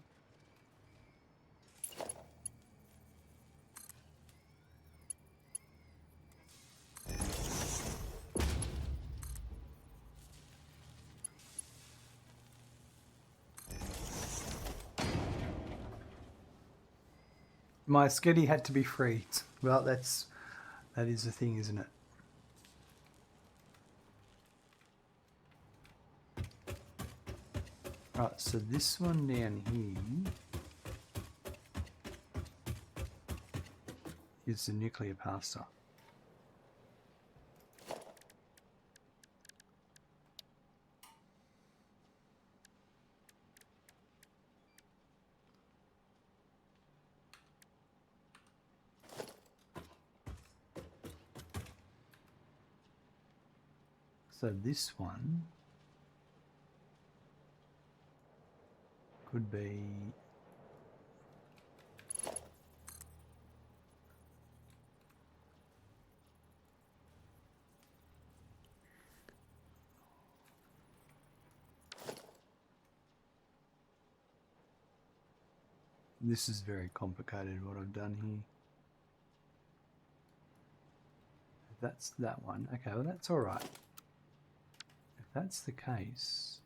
My sketty had to be freed. Well, that is the thing, isn't it? Right, so this one down here is the nuclear pastor. So this one could be this is very complicated what I've done here. If that's that one, okay, well that's all right. If that's the case,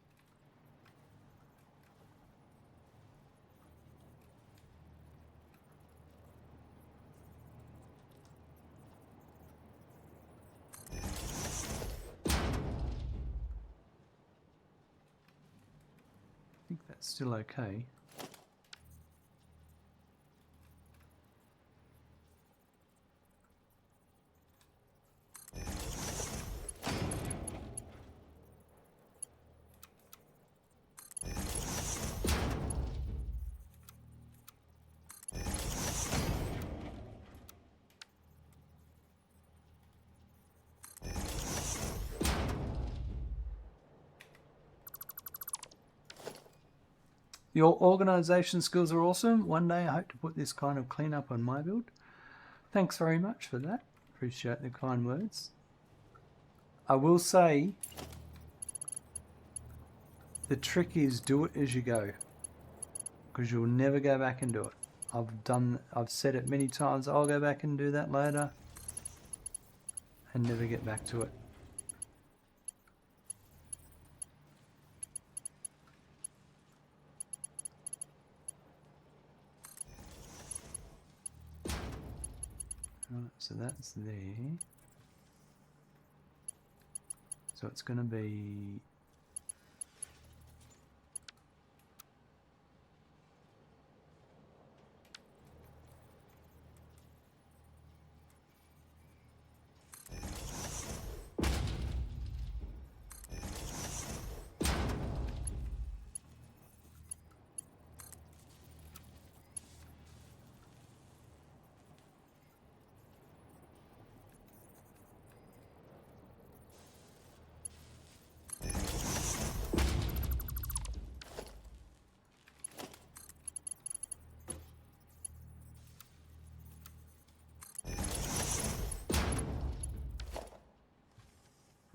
I think that's still okay. Your organisation skills are awesome. One day I hope to put this kind of cleanup on my build. Thanks very much for that. Appreciate the kind words. I will say the trick is do it as you go, because you'll never go back and do it. I've said it many times, I'll go back and do that later and never get back to it. Right, so that's there. So it's going to be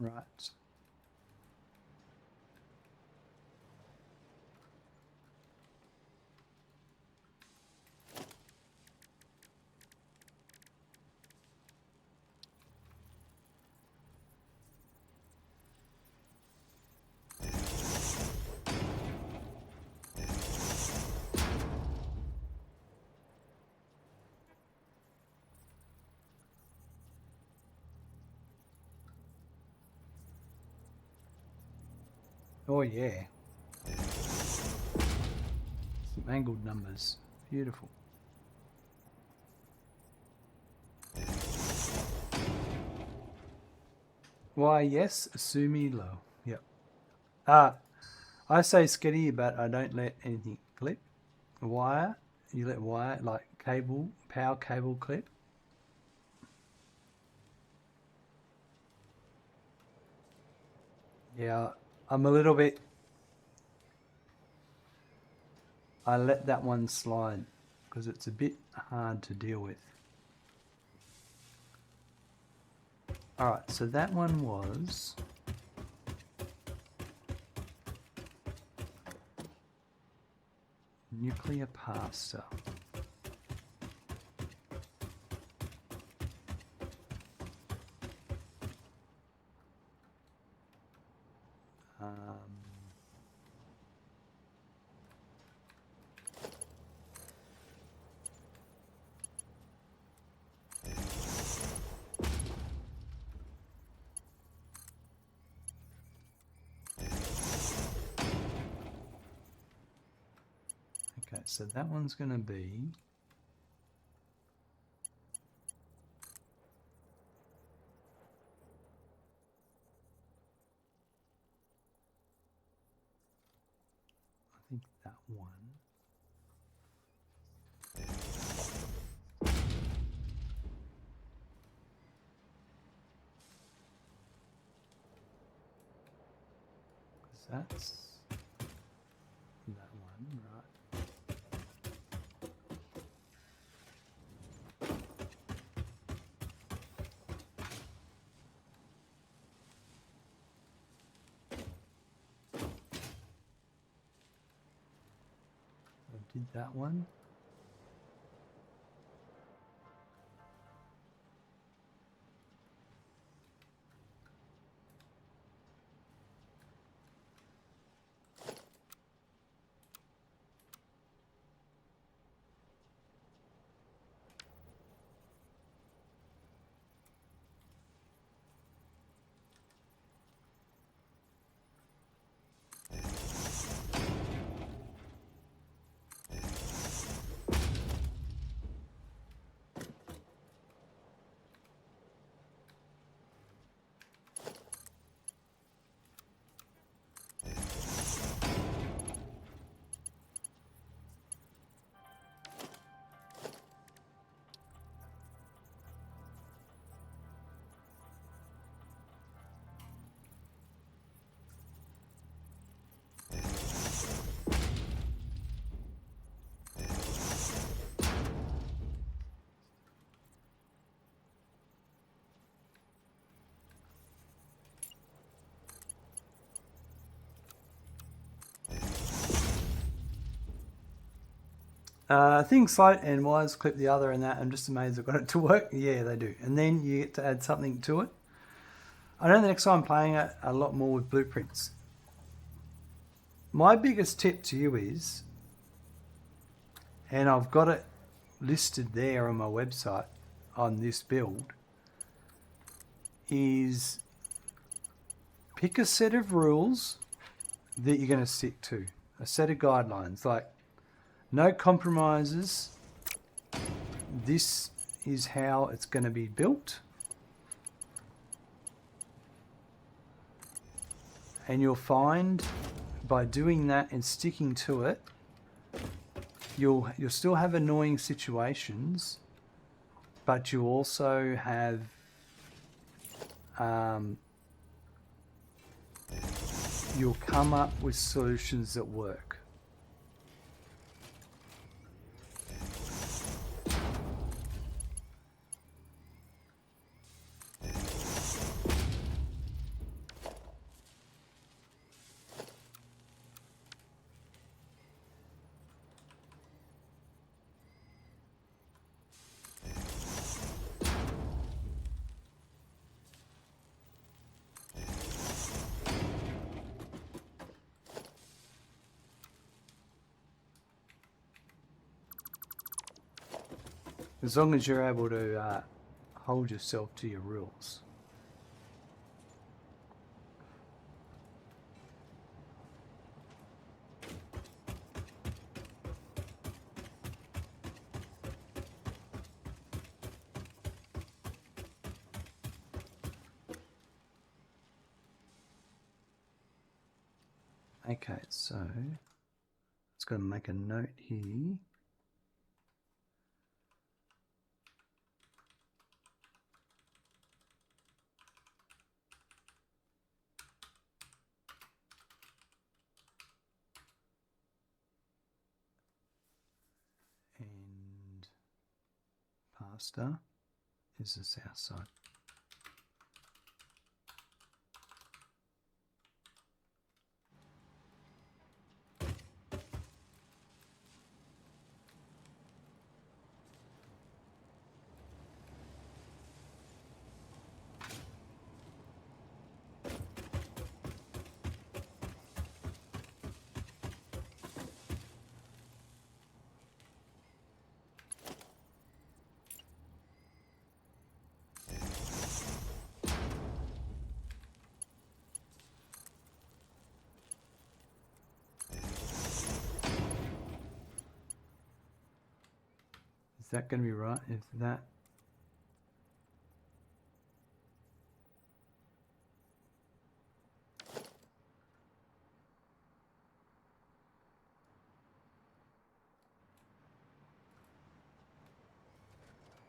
Right. Oh yeah. Some angled numbers. Beautiful. Why yes, Sumi low. Yep. I say sketty, but I don't let anything clip. Wire, you let wire like cable, power cable clip. Yeah, I'm a little bit. I let that one slide because it's a bit hard to deal with. Alright, so that one was nuclear pasta. Okay, so that one's going to be I think that one. That's that one, right? I did that one. I think slide and wires clip the other and that. I'm just amazed I've got it to work. Yeah, they do. And then you get to add something to it. I know the next time I'm playing it a lot more with blueprints. My biggest tip to you is, and I've got it listed there on my website on this build, is pick a set of rules that you're going to stick to. A set of guidelines, like no compromises. This is how it's going to be built. And you'll find by doing that and sticking to it, you'll still have annoying situations, but you also have you'll come up with solutions that work. As long as you're able to hold yourself to your rules. Okay, so it's going to make a note here. And pasta is the south side. Is that going to be right? Is that...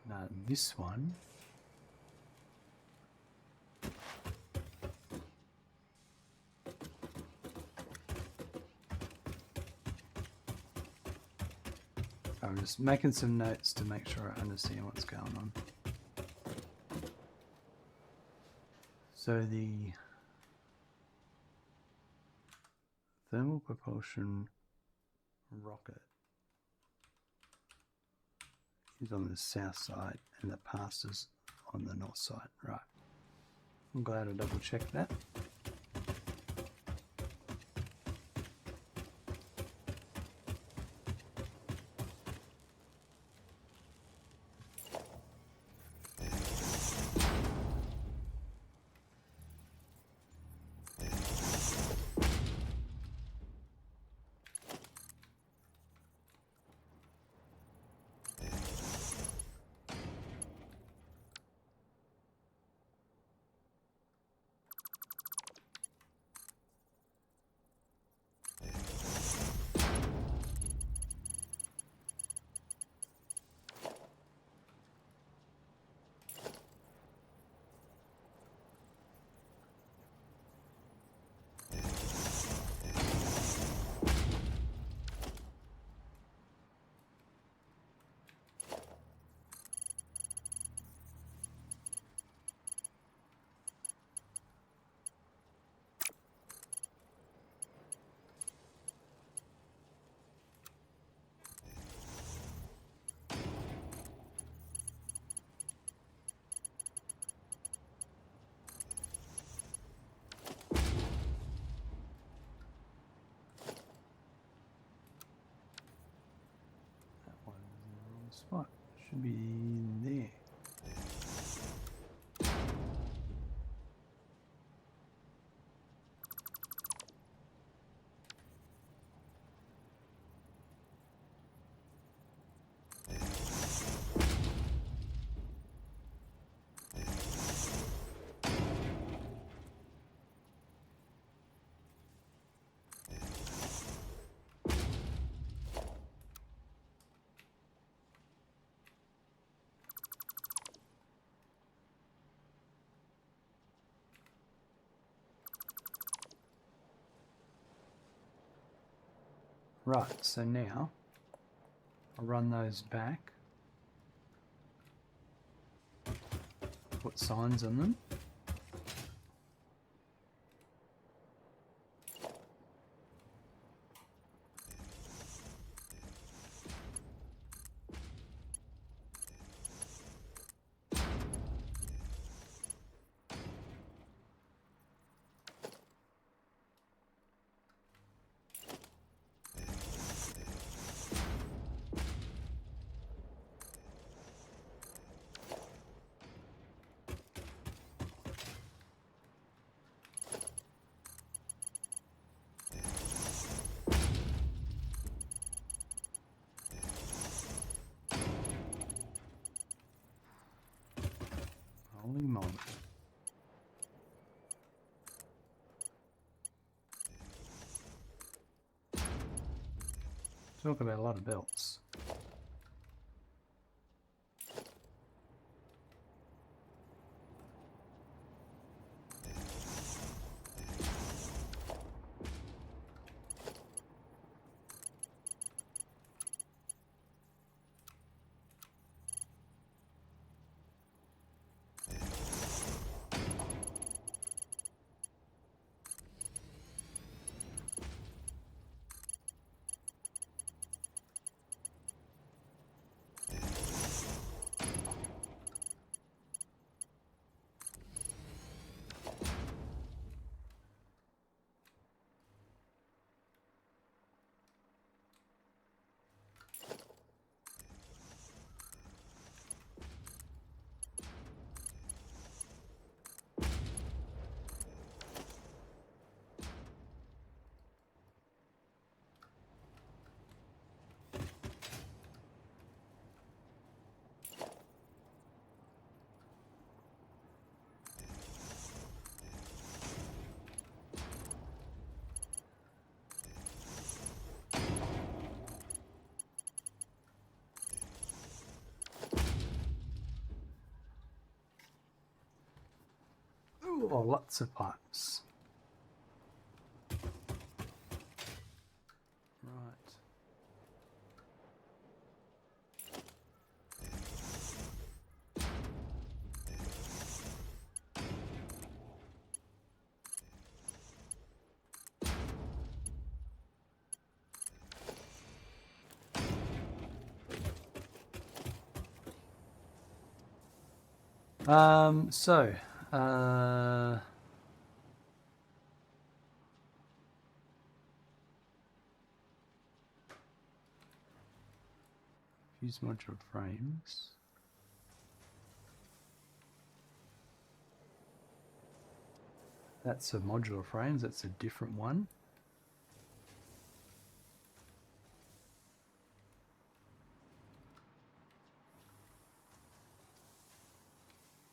No, this one. I'm just making some notes to make sure I understand what's going on. So the thermal propulsion rocket is on the south side and the pasta's on the north side. Right. I'm glad I double checked that. Spot should be there. Right, so now I'll run those back, put signs on them. Talk about a lot of belts. Ooh, oh, lots of pipes. Right. Fuse modular frames. That's a modular frames, that's a different one.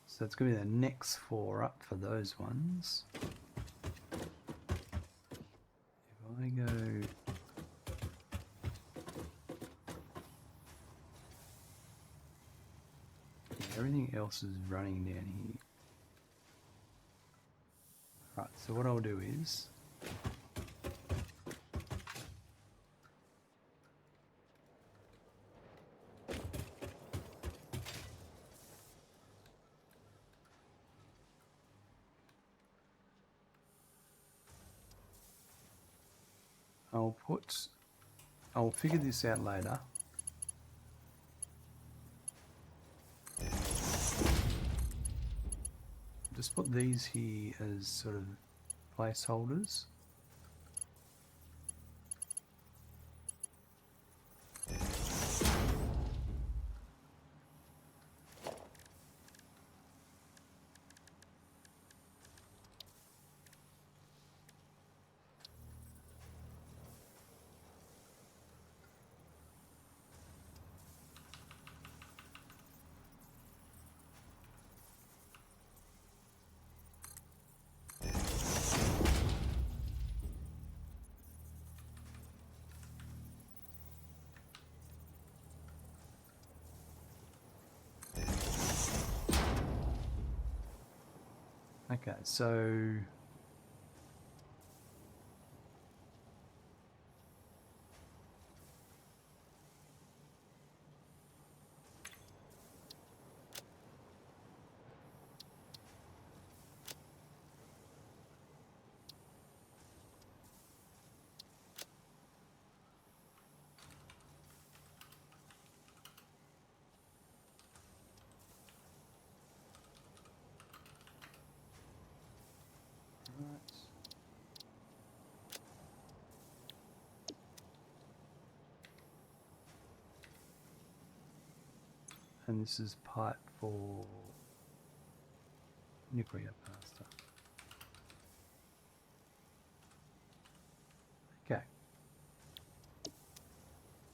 So it's going to be the next 4 up for those ones. If I go... Everything else is running down here. Right, so what I'll do is... I'll figure this out later. Just put these here as sort of placeholders. Okay, so and this is pipe for nuclear pasta. Okay.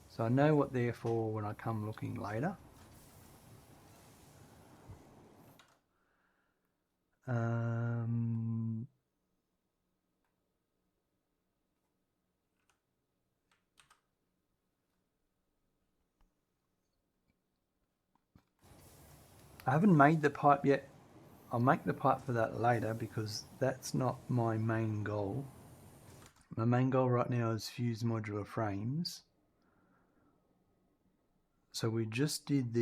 So I know what they're for when I come looking later. I haven't made the pipe yet. I'll make the pipe for that later because that's not my main goal. My main goal right now is fused modular frames. So we just did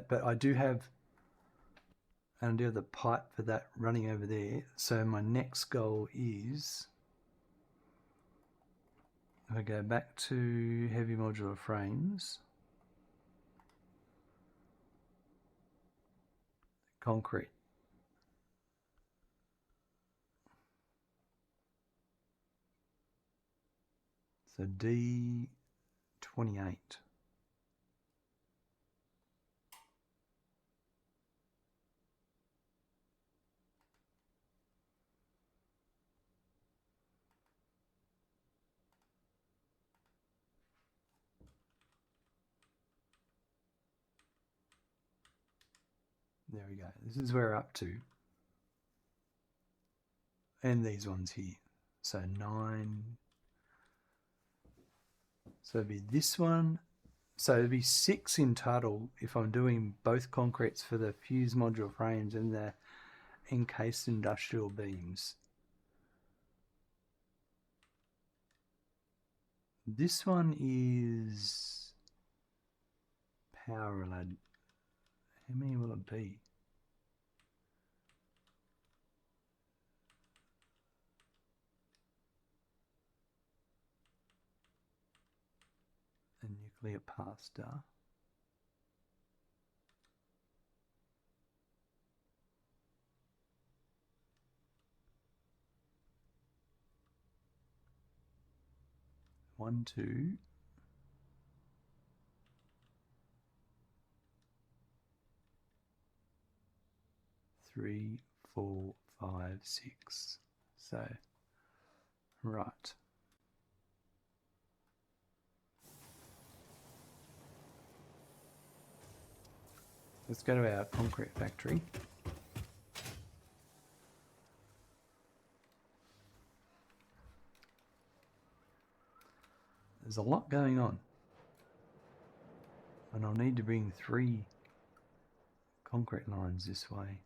but I do have the pipe for that running over there. So my next goal is, if I go back to heavy modular frames, concrete. So D28. There we go. This is where we're up to. And these ones here. So 9. So it'd be this one. So it'd be 6 in total if I'm doing both concretes for the fused modular frames and the encased industrial beams. This one is power related. How many will it be? A nuclear pasta. One, 2. 3, 4, 5, 6. So, right. Let's go to our concrete factory. There's a lot going on. And I'll need to bring 3 concrete lines this way.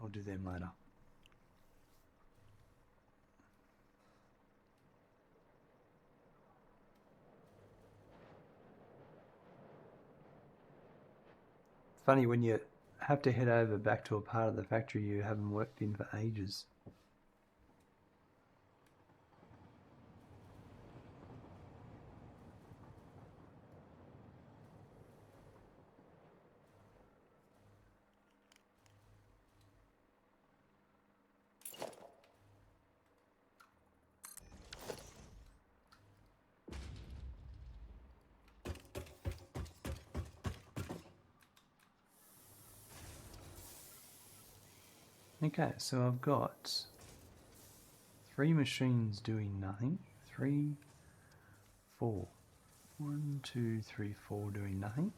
I'll do them later. It's funny when you have to head over back to a part of the factory you haven't worked in for ages. Okay, so I've got 3 machines doing nothing. 3, 4. 1, 2, 3, 4 doing nothing.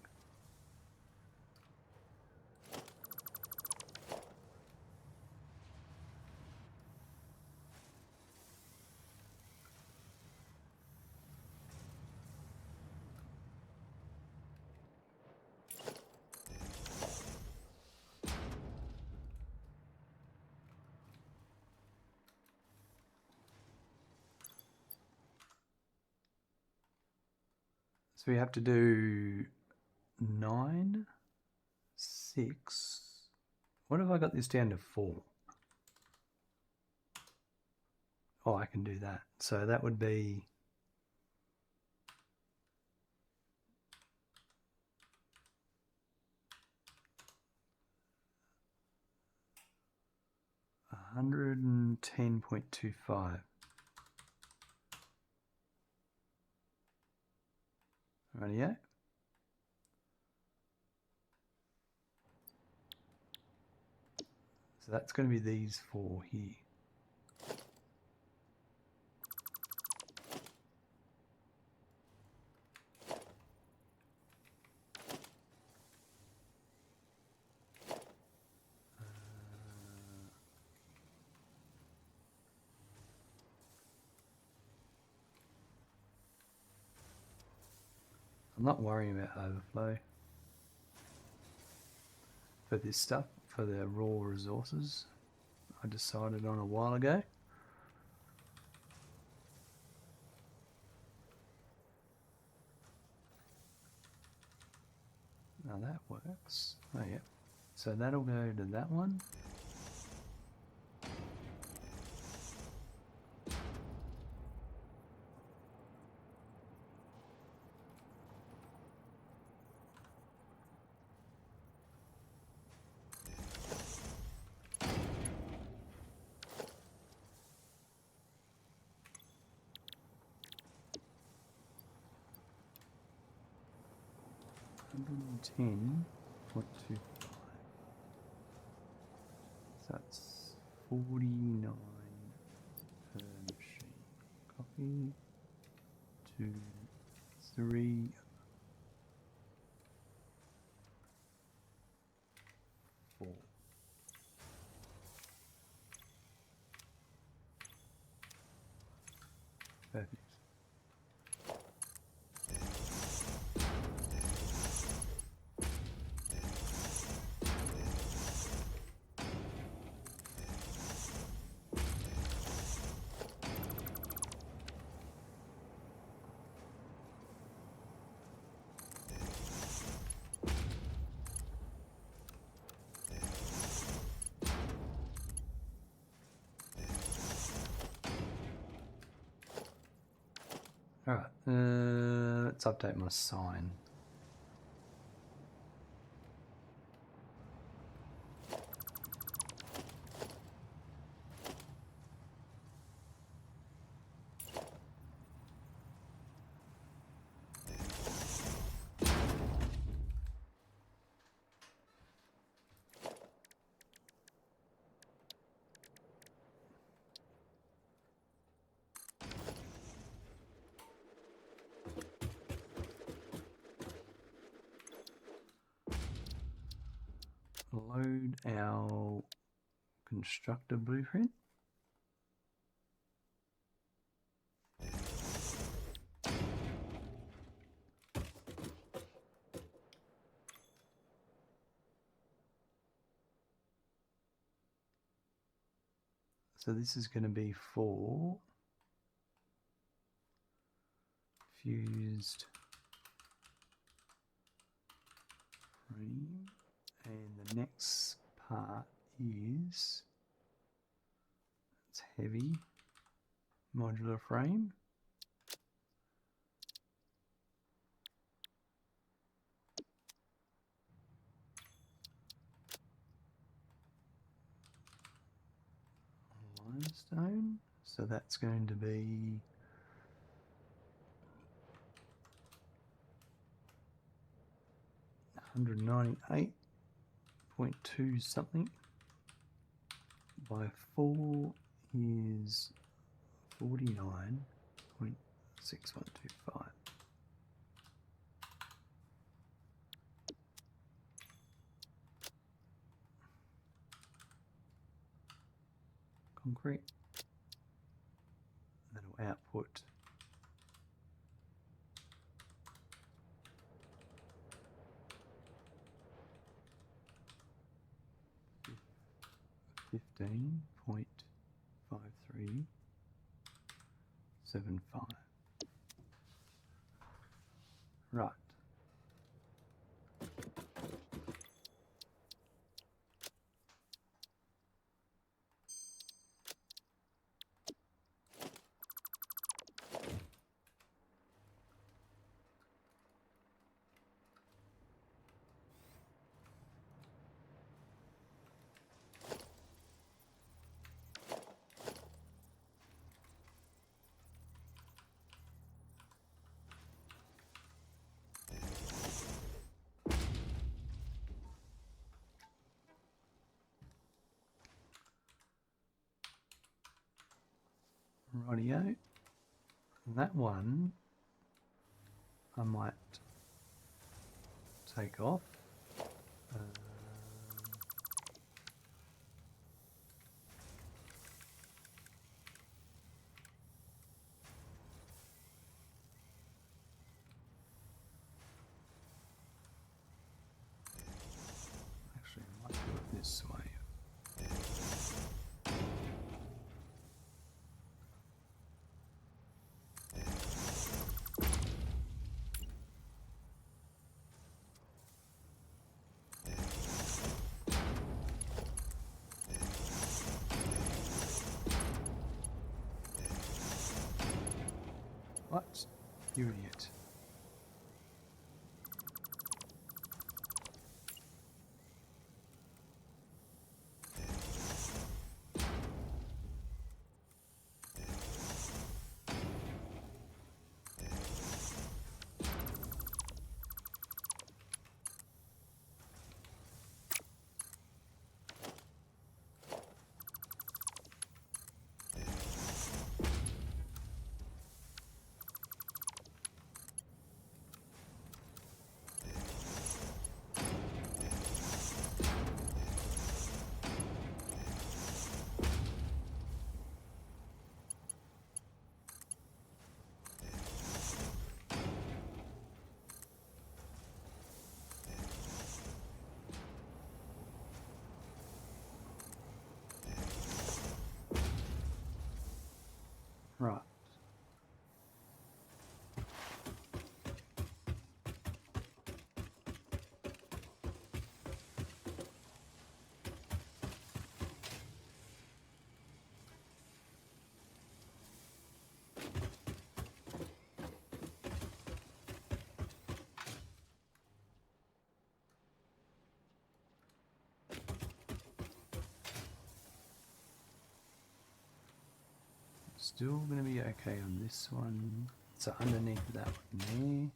So we have to do 9, 6. What have I got this down to 4? Oh, I can do that. So that would be $110.25. Rightio. So that's going to be these 4 here. I'm not worrying about overflow for this stuff, for the raw resources. I decided on a while ago. Now that works. Oh yeah. So that'll go to that one. $110.25. So that's 49 per machine. Copy 2, 3, 4. Perfect. Alright, let's update my sign. Load our constructor blueprint. So this is going to be for fused frame, and the next part is it's heavy modular frame. Limestone, so that's going to be $198.2 something by 4 is 49.6125. Concrete. That'll output $15.5375. Right. Rightio. That one I might take off. What? You idiot. Right. Still going to be okay on this one. So underneath that one there.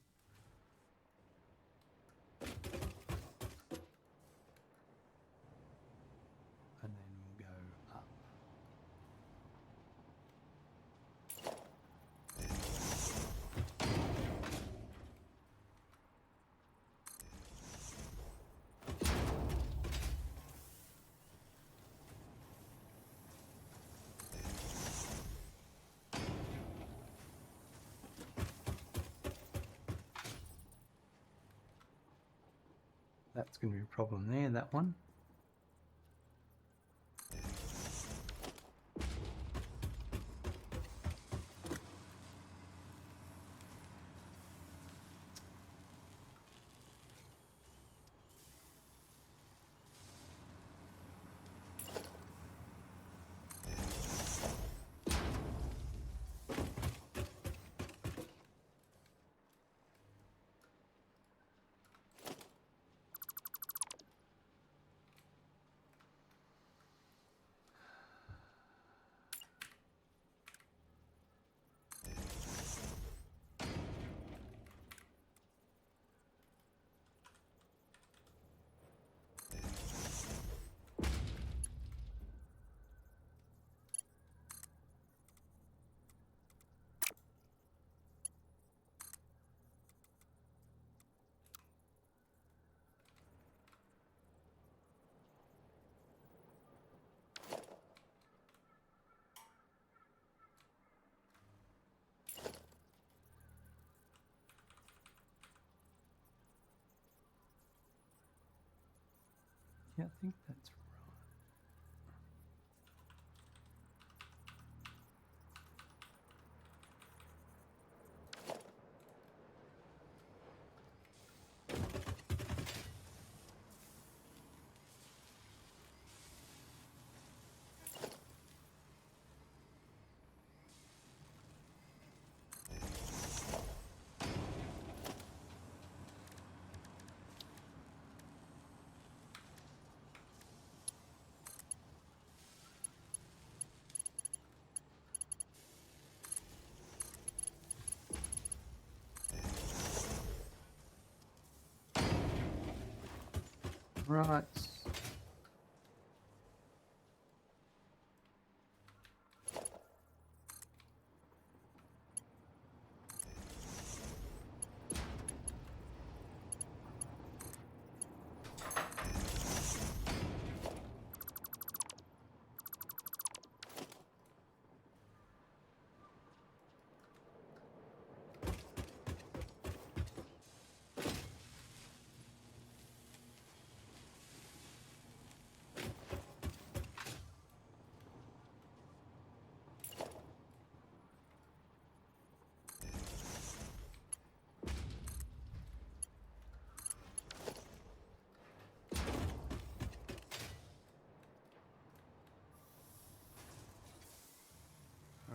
And then we'll go up. That's going to be a problem there, that one. Yeah, I think that's right. Right.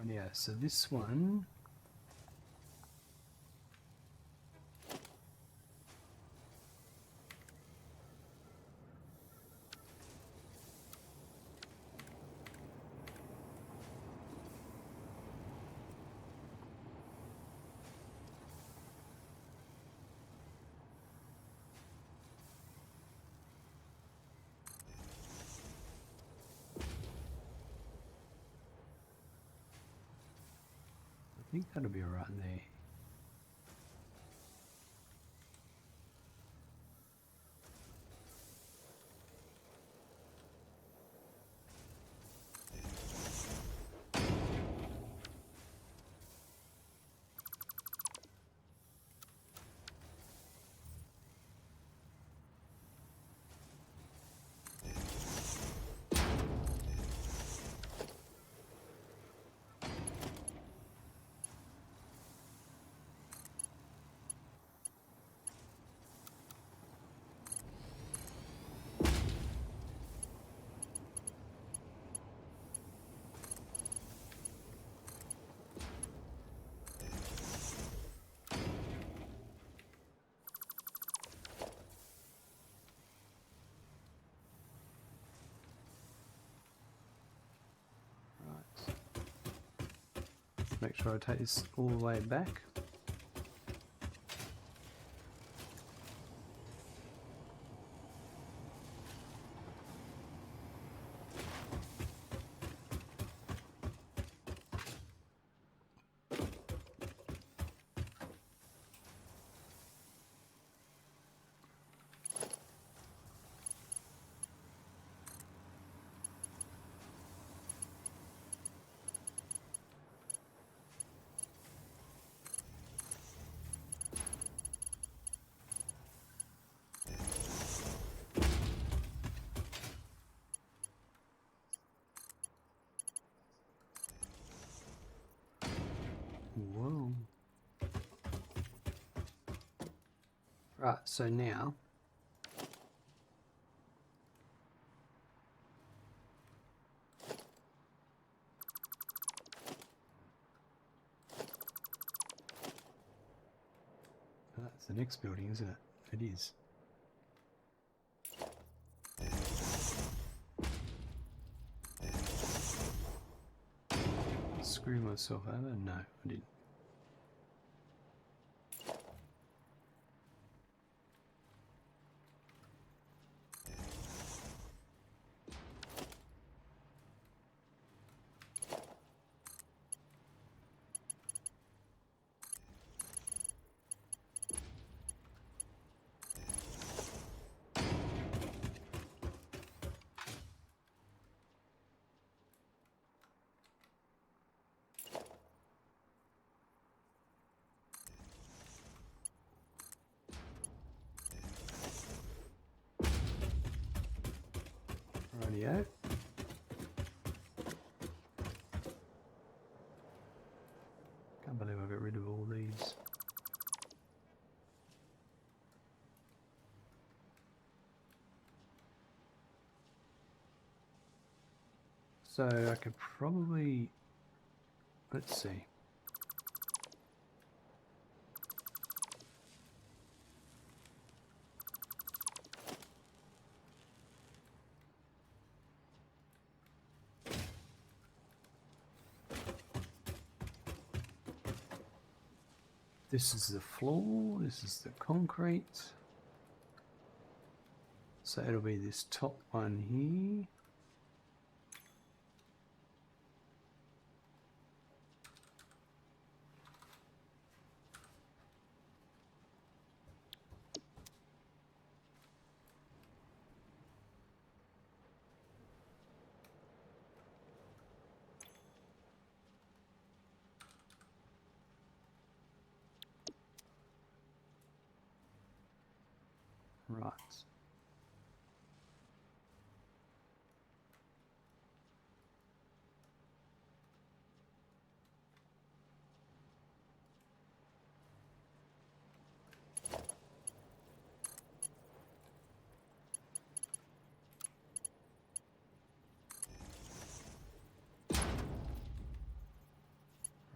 Yeah, so this one think that'll be alright there. Make sure I take this all the way back. Whoa. Right, so now that's the next building, isn't it? It is. Screw myself over? No, I didn't. Rightio. Can't believe I got rid of all these. So I could probably, let's see. This is the floor, this is the concrete. So it'll be this top one here. Right.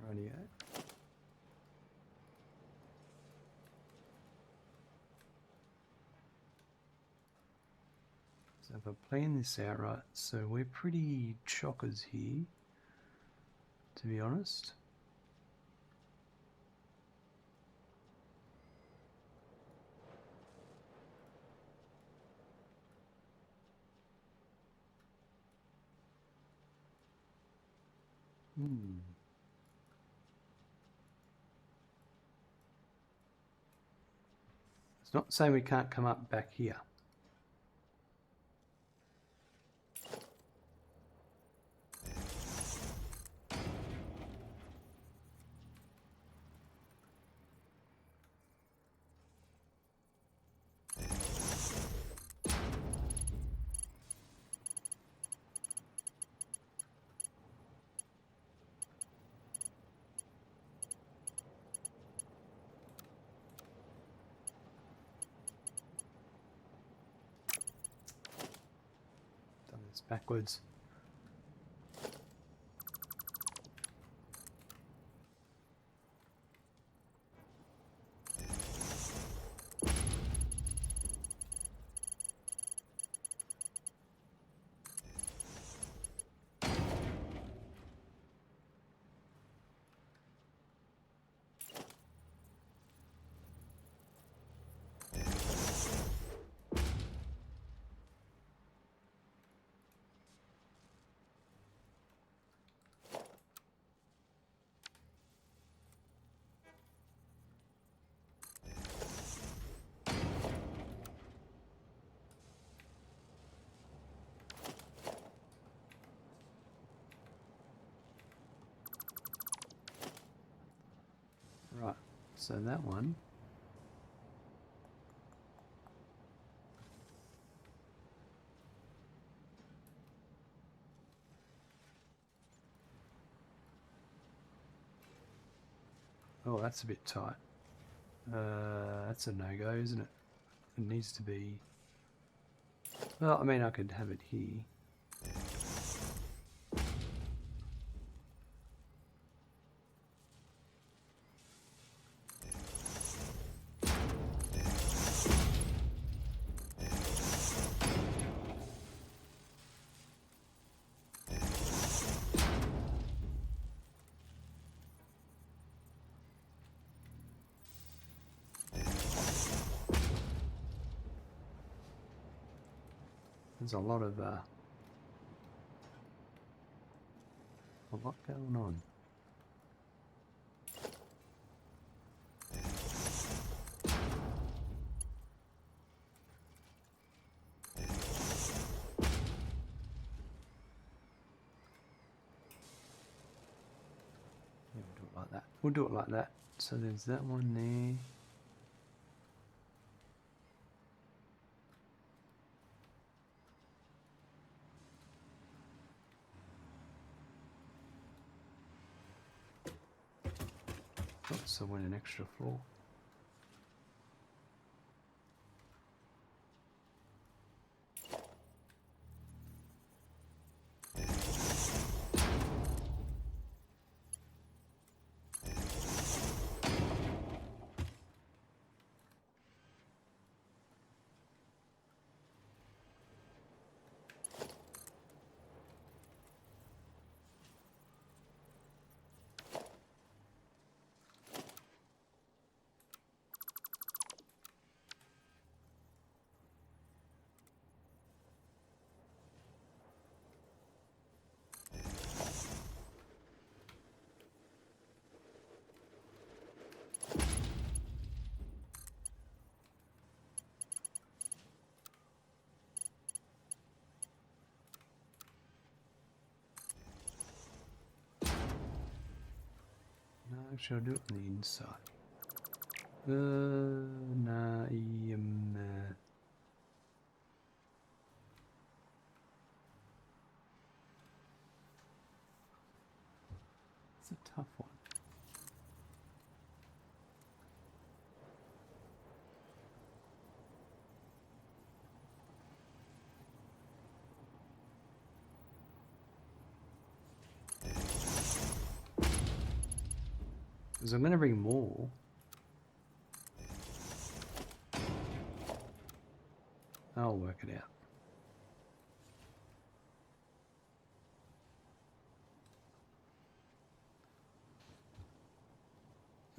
Rightio. So if I plan this out right, so we're pretty chockers here, to be honest. not saying we can't come up back here. Done this backwards. Right, so that one. Oh, that's a bit tight. That's a no-go, isn't it? It needs to be... Well, I mean, I could have it here. There's a lot going on. Yeah, we'll do it like that. We'll do it like that. So there's that one there. Oops, so I went an extra floor. No, actually I'll do it on the inside. Nah, it's a tough one. Because I'm going to bring more. I'll work it out.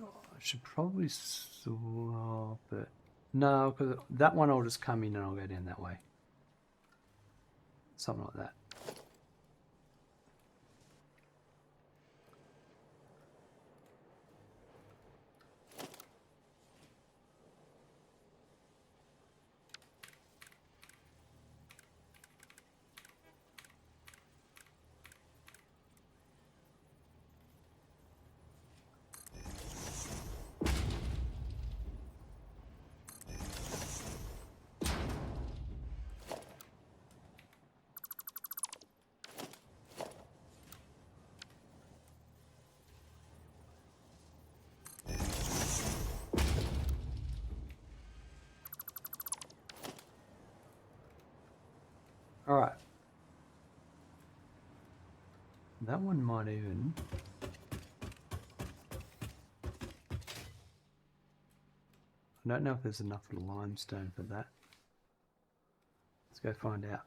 Oh, I should probably swap it. No, because that one I'll just come in and I'll go down that way. Something like that. All right. That one might even... I don't know if there's enough limestone for that. Let's go find out.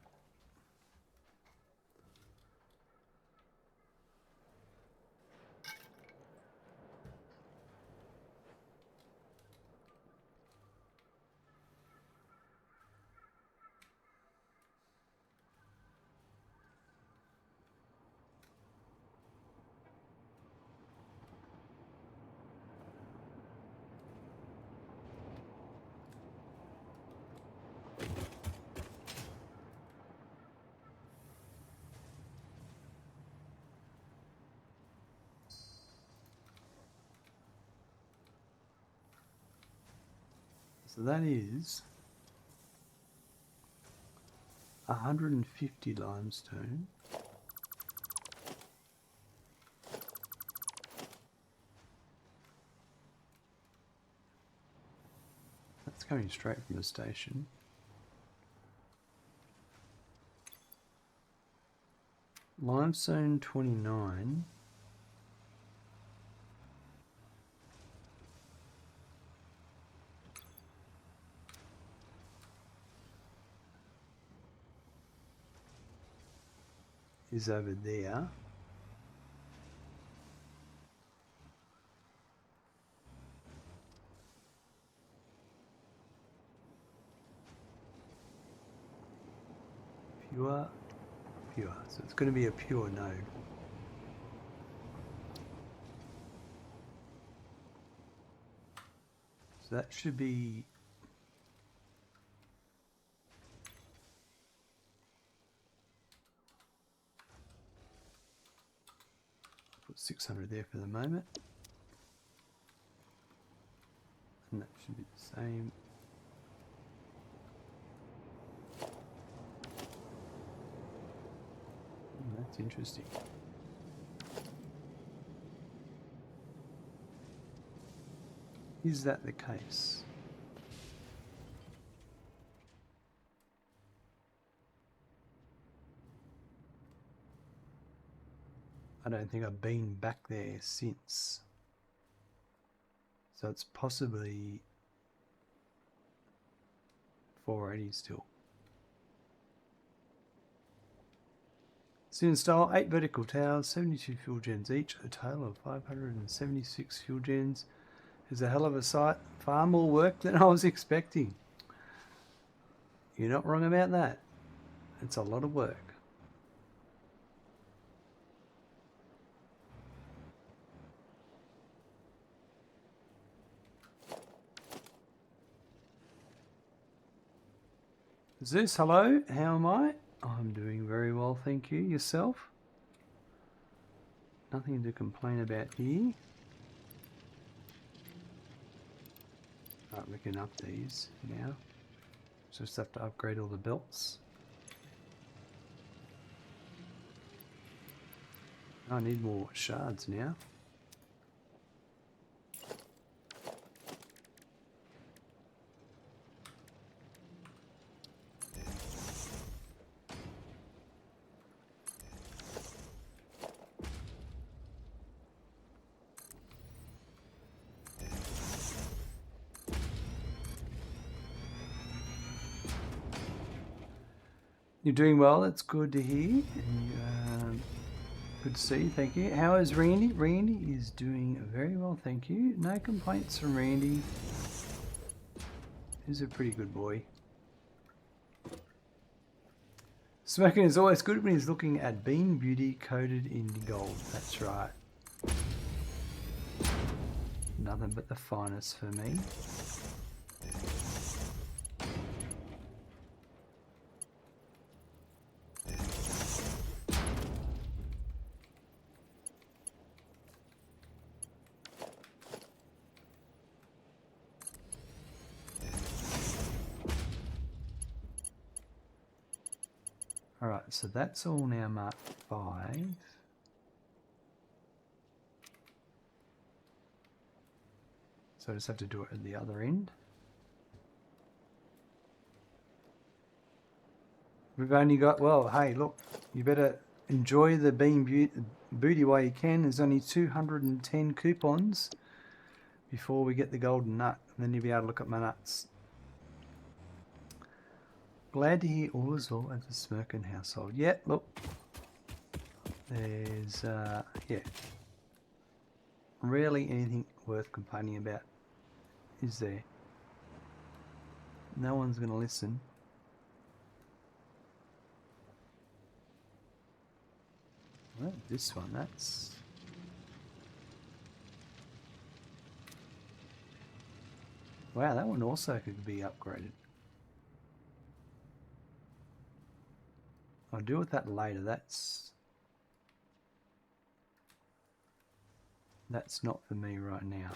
So that is 150 limestone. That's coming straight from the station. Limestone 29. Is over there. Pure. So it's going to be a pure node. So that should be... Put 600 there for the moment. And that should be the same. That's interesting. Is that the case? I don't think I've been back there since. So it's possibly 480 still. So install 8 vertical towers, 72 fuel gens each, a total of 576 fuel gens. Is a hell of a site. Far more work than I was expecting. You're not wrong about that. It's a lot of work. Zeus, hello. How am I? I'm doing very well, thank you. Yourself? Nothing to complain about here. Right, we can up these now. Just have to upgrade all the belts. I need more shards now. You're doing well, that's good to hear. And, good to see you, thank you. How is Randy? Randy is doing very well, thank you. No complaints from Randy. He's a pretty good boy. Smoking is always good when he's looking at Bean Beauty coated in gold. That's right. Nothing but the finest for me. Alright, so that's all now marked 5. So I just have to do it at the other end. We've only got, well, hey, look, you better enjoy the beam booty while you can. There's only 210 coupons before we get the golden nut. And then you'll be able to look at my nuts. Glad to hear all is well at the Smirkin household. Yeah, look. There's, yeah. Rarely anything worth complaining about, is there? No one's going to listen. Well, this one, that's... Wow, that one also could be upgraded. I'll deal with that later. That's not for me right now.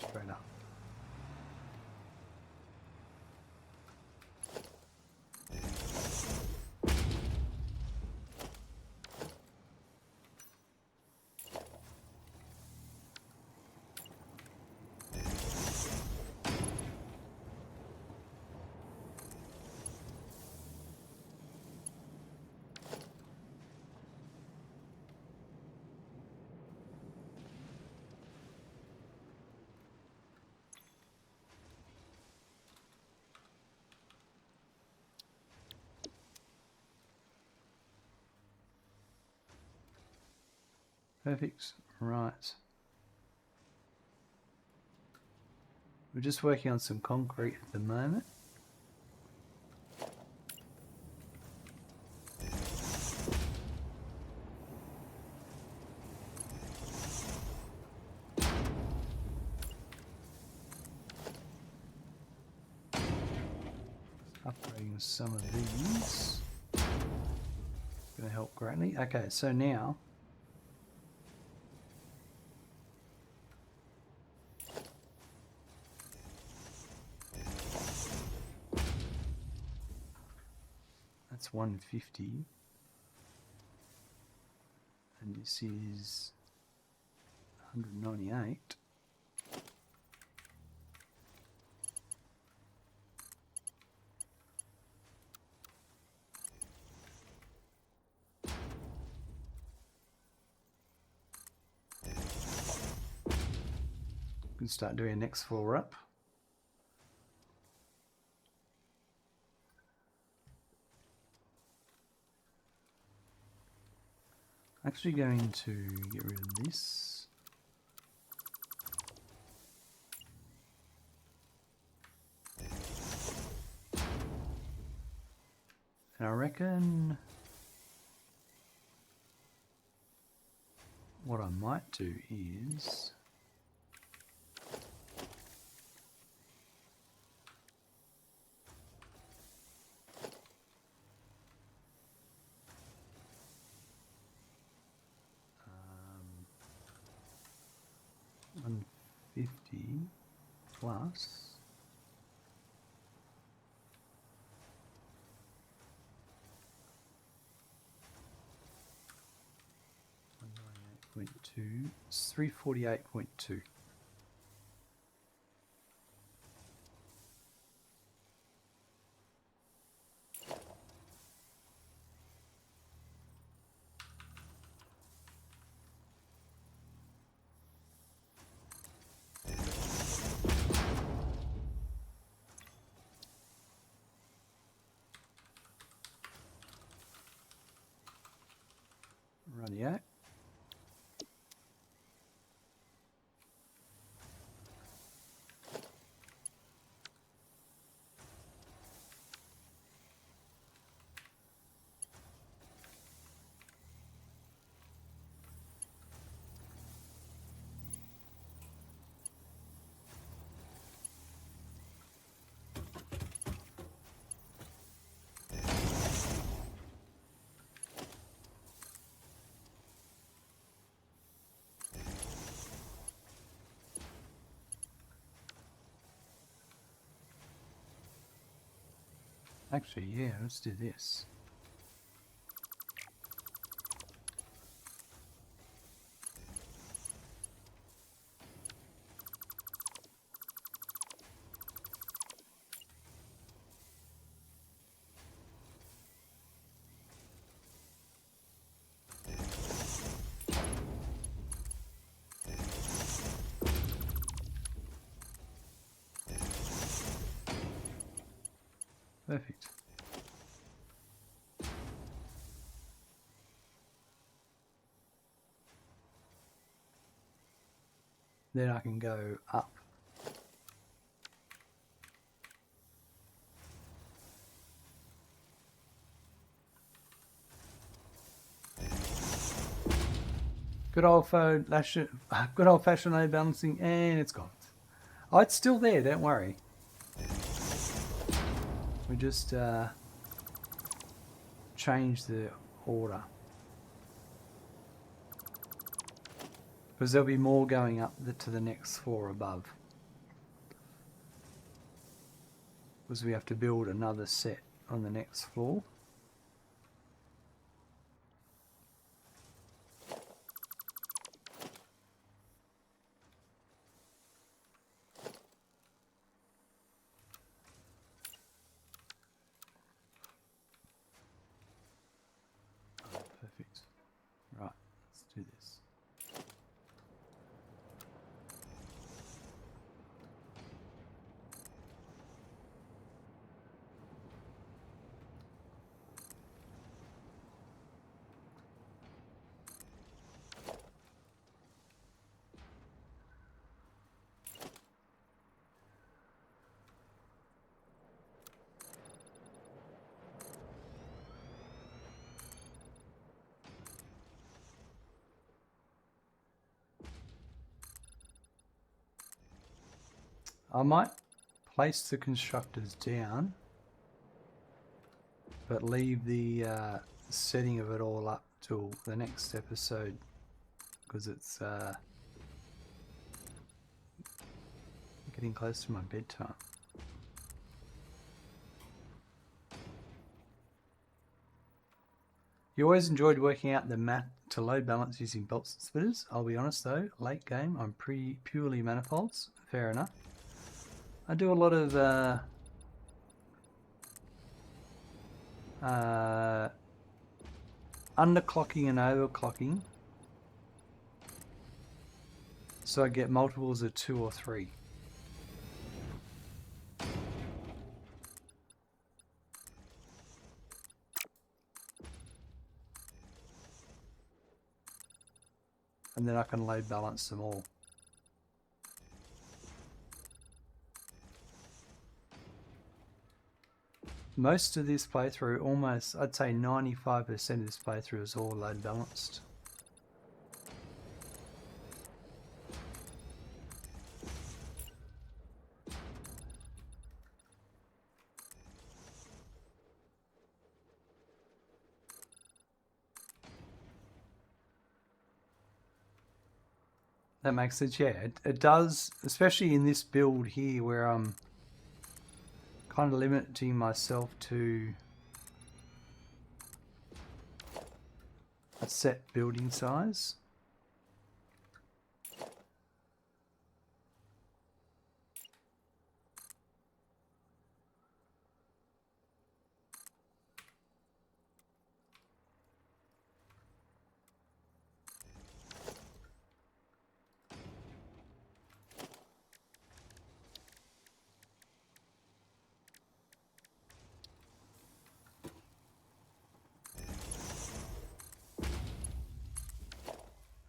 Straight up. Perfect. Right. We're just working on some concrete at the moment. Upgrading some of these. Going to help greatly. Okay, so now that's 150, and this is 198. We can start doing next floor up. Actually going to get rid of this. And I reckon what I might do is um, 150 plus 198.2, it's 348.2. Rightio. Actually, yeah, let's do this. Perfect. Then I can go up. Good old fashioned load balancing, and it's gone. Oh, it's still there, don't worry. We just change the order. Because there'll be more going up to the next floor above. Because we have to build another set on the next floor. Perfect. Right, let's do this. I might place the constructors down, but leave the setting of it all up till the next episode, because it's getting close to my bedtime. You always enjoyed working out the math to load balance using bolts and splitters. I'll be honest though, late game I'm purely manifolds. Fair enough. I do a lot of underclocking and overclocking, so I get multiples of 2 or 3. And then I can load balance them all. Most of this playthrough, almost, I'd say 95% of this playthrough is all load balanced. That makes sense, yeah. It does, especially in this build here where I'm kind of limiting myself to a set building size.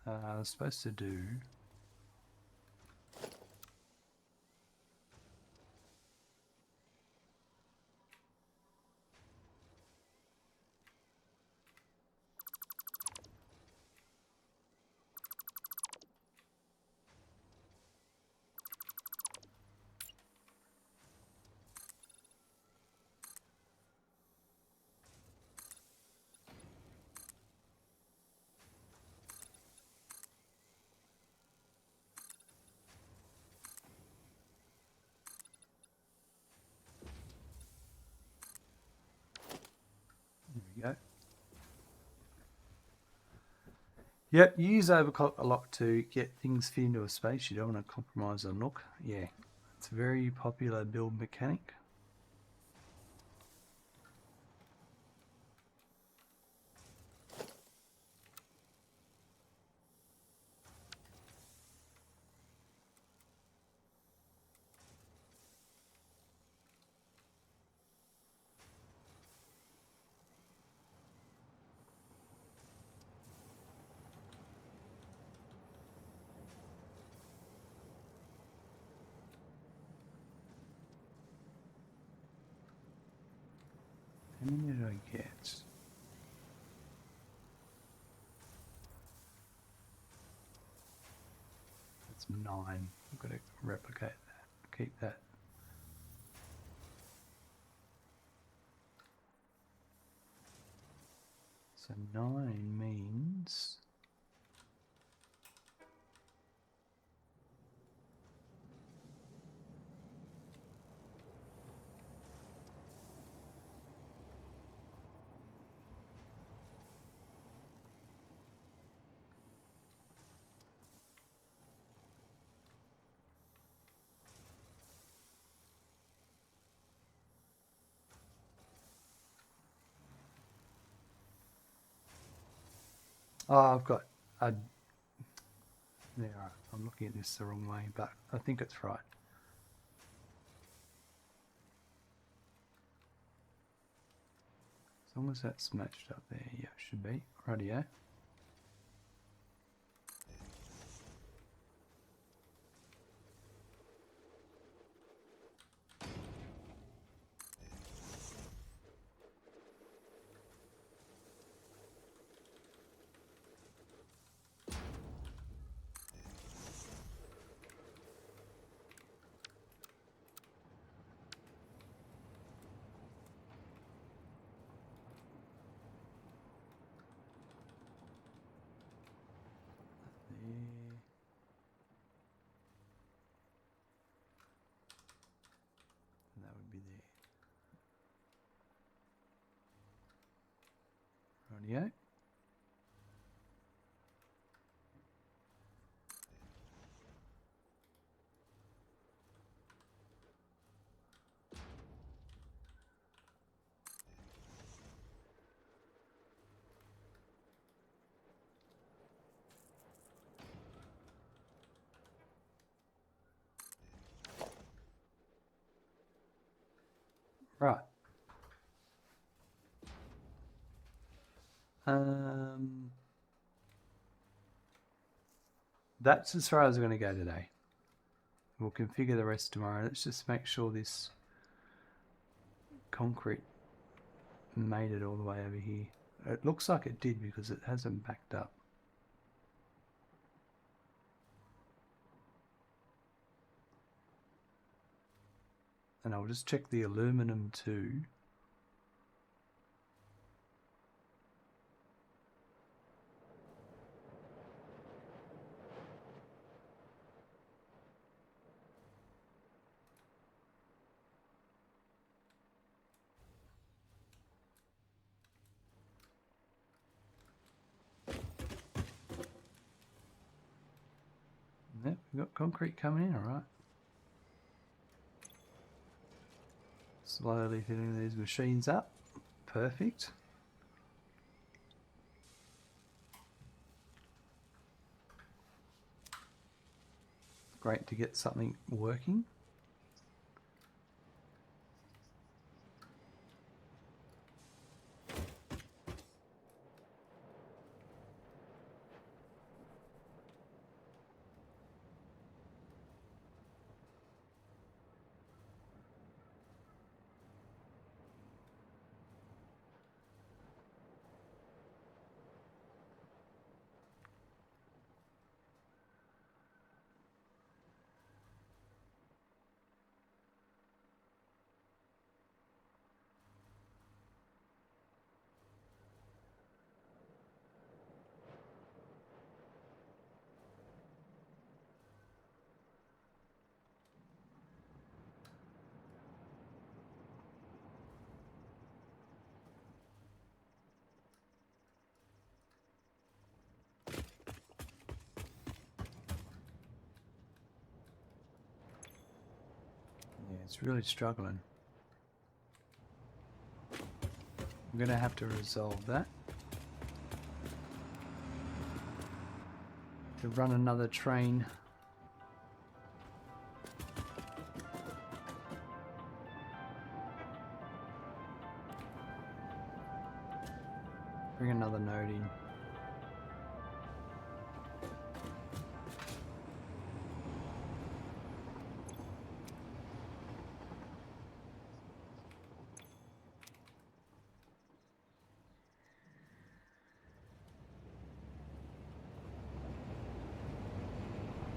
I was supposed to do Yep, you use overclock a lot to get things fit into a space. You don't want to compromise on look. Yeah, it's a very popular build mechanic. How many did I get? That's 9. I've got to replicate that. Keep that. So 9 means... Oh, I've got a... There, I'm looking at this the wrong way, but I think it's right. As long as that's matched up there, yeah, it should be. Rightio. There. And that would be there. Rightio. Right. That's as far as I'm going to go today. We'll configure the rest tomorrow. Let's just make sure this concrete made it all the way over here. It looks like it did because it hasn't backed up. And I'll just check the aluminum too. Yep, we've got concrete coming in, alright. Slowly filling these machines up. Perfect. Great to get something working. It's really struggling. I'm going to have to resolve that. To run another train. Bring another node in.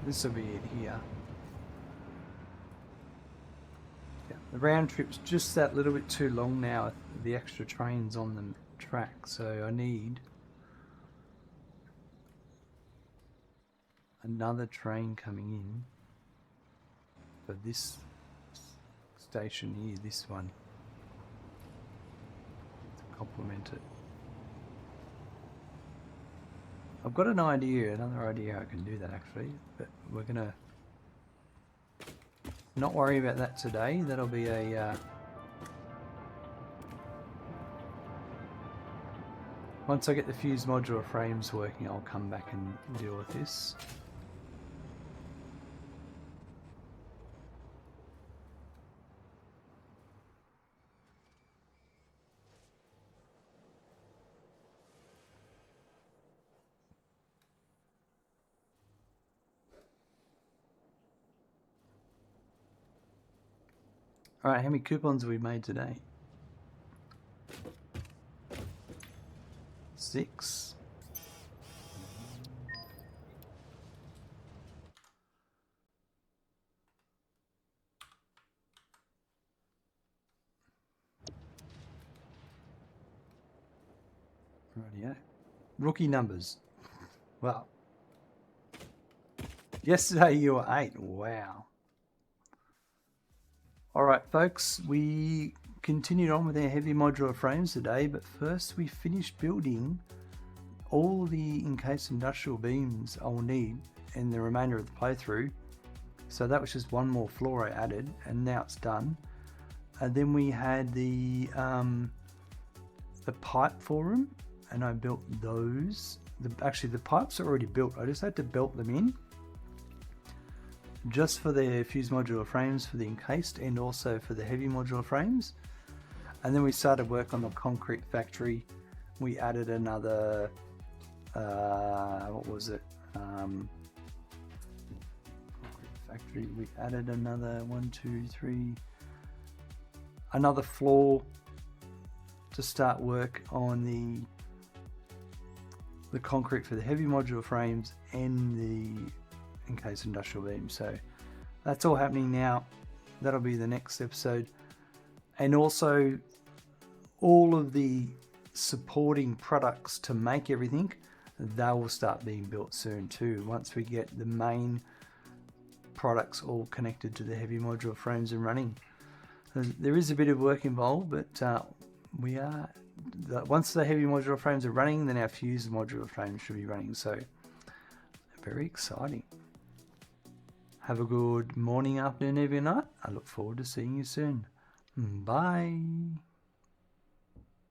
This will be it here. Yeah, the round trip's just that little bit too long now with the extra trains on the track, so I need another train coming in for this station here, this one, to complement it. I've got an idea, another idea how I can do that actually, but we're gonna not worry about that today. That'll be a once I get the fused modular frames working, I'll come back and deal with this. Alright, how many coupons have we made today? 6. Rightio. Rookie numbers. Well, yesterday you were 8. Wow. Alright folks, we continued on with our heavy modular frames today, but first we finished building all the encased industrial beams I'll need in the remainder of the playthrough. So that was just one more floor I added, and now it's done. And then we had the pipe for them, and I built those. Actually the pipes are already built, I just had to belt them in. Just for the fused modular frames for the encased and also for the heavy modular frames. And then we started work on the concrete factory. We added another, what was it? Concrete factory, we added another 1, 2, 3, another floor to start work on the concrete for the heavy modular frames and the encased industrial beam. So that's all happening now. That'll be the next episode. And also all of the supporting products to make everything, they will start being built soon too, once we get the main products all connected to the heavy modular frames and running. There is a bit of work involved, but once the heavy modular frames are running, then our fused modular frames should be running. So very exciting. Have a good morning, afternoon, evening, night. I look forward to seeing you soon. Bye.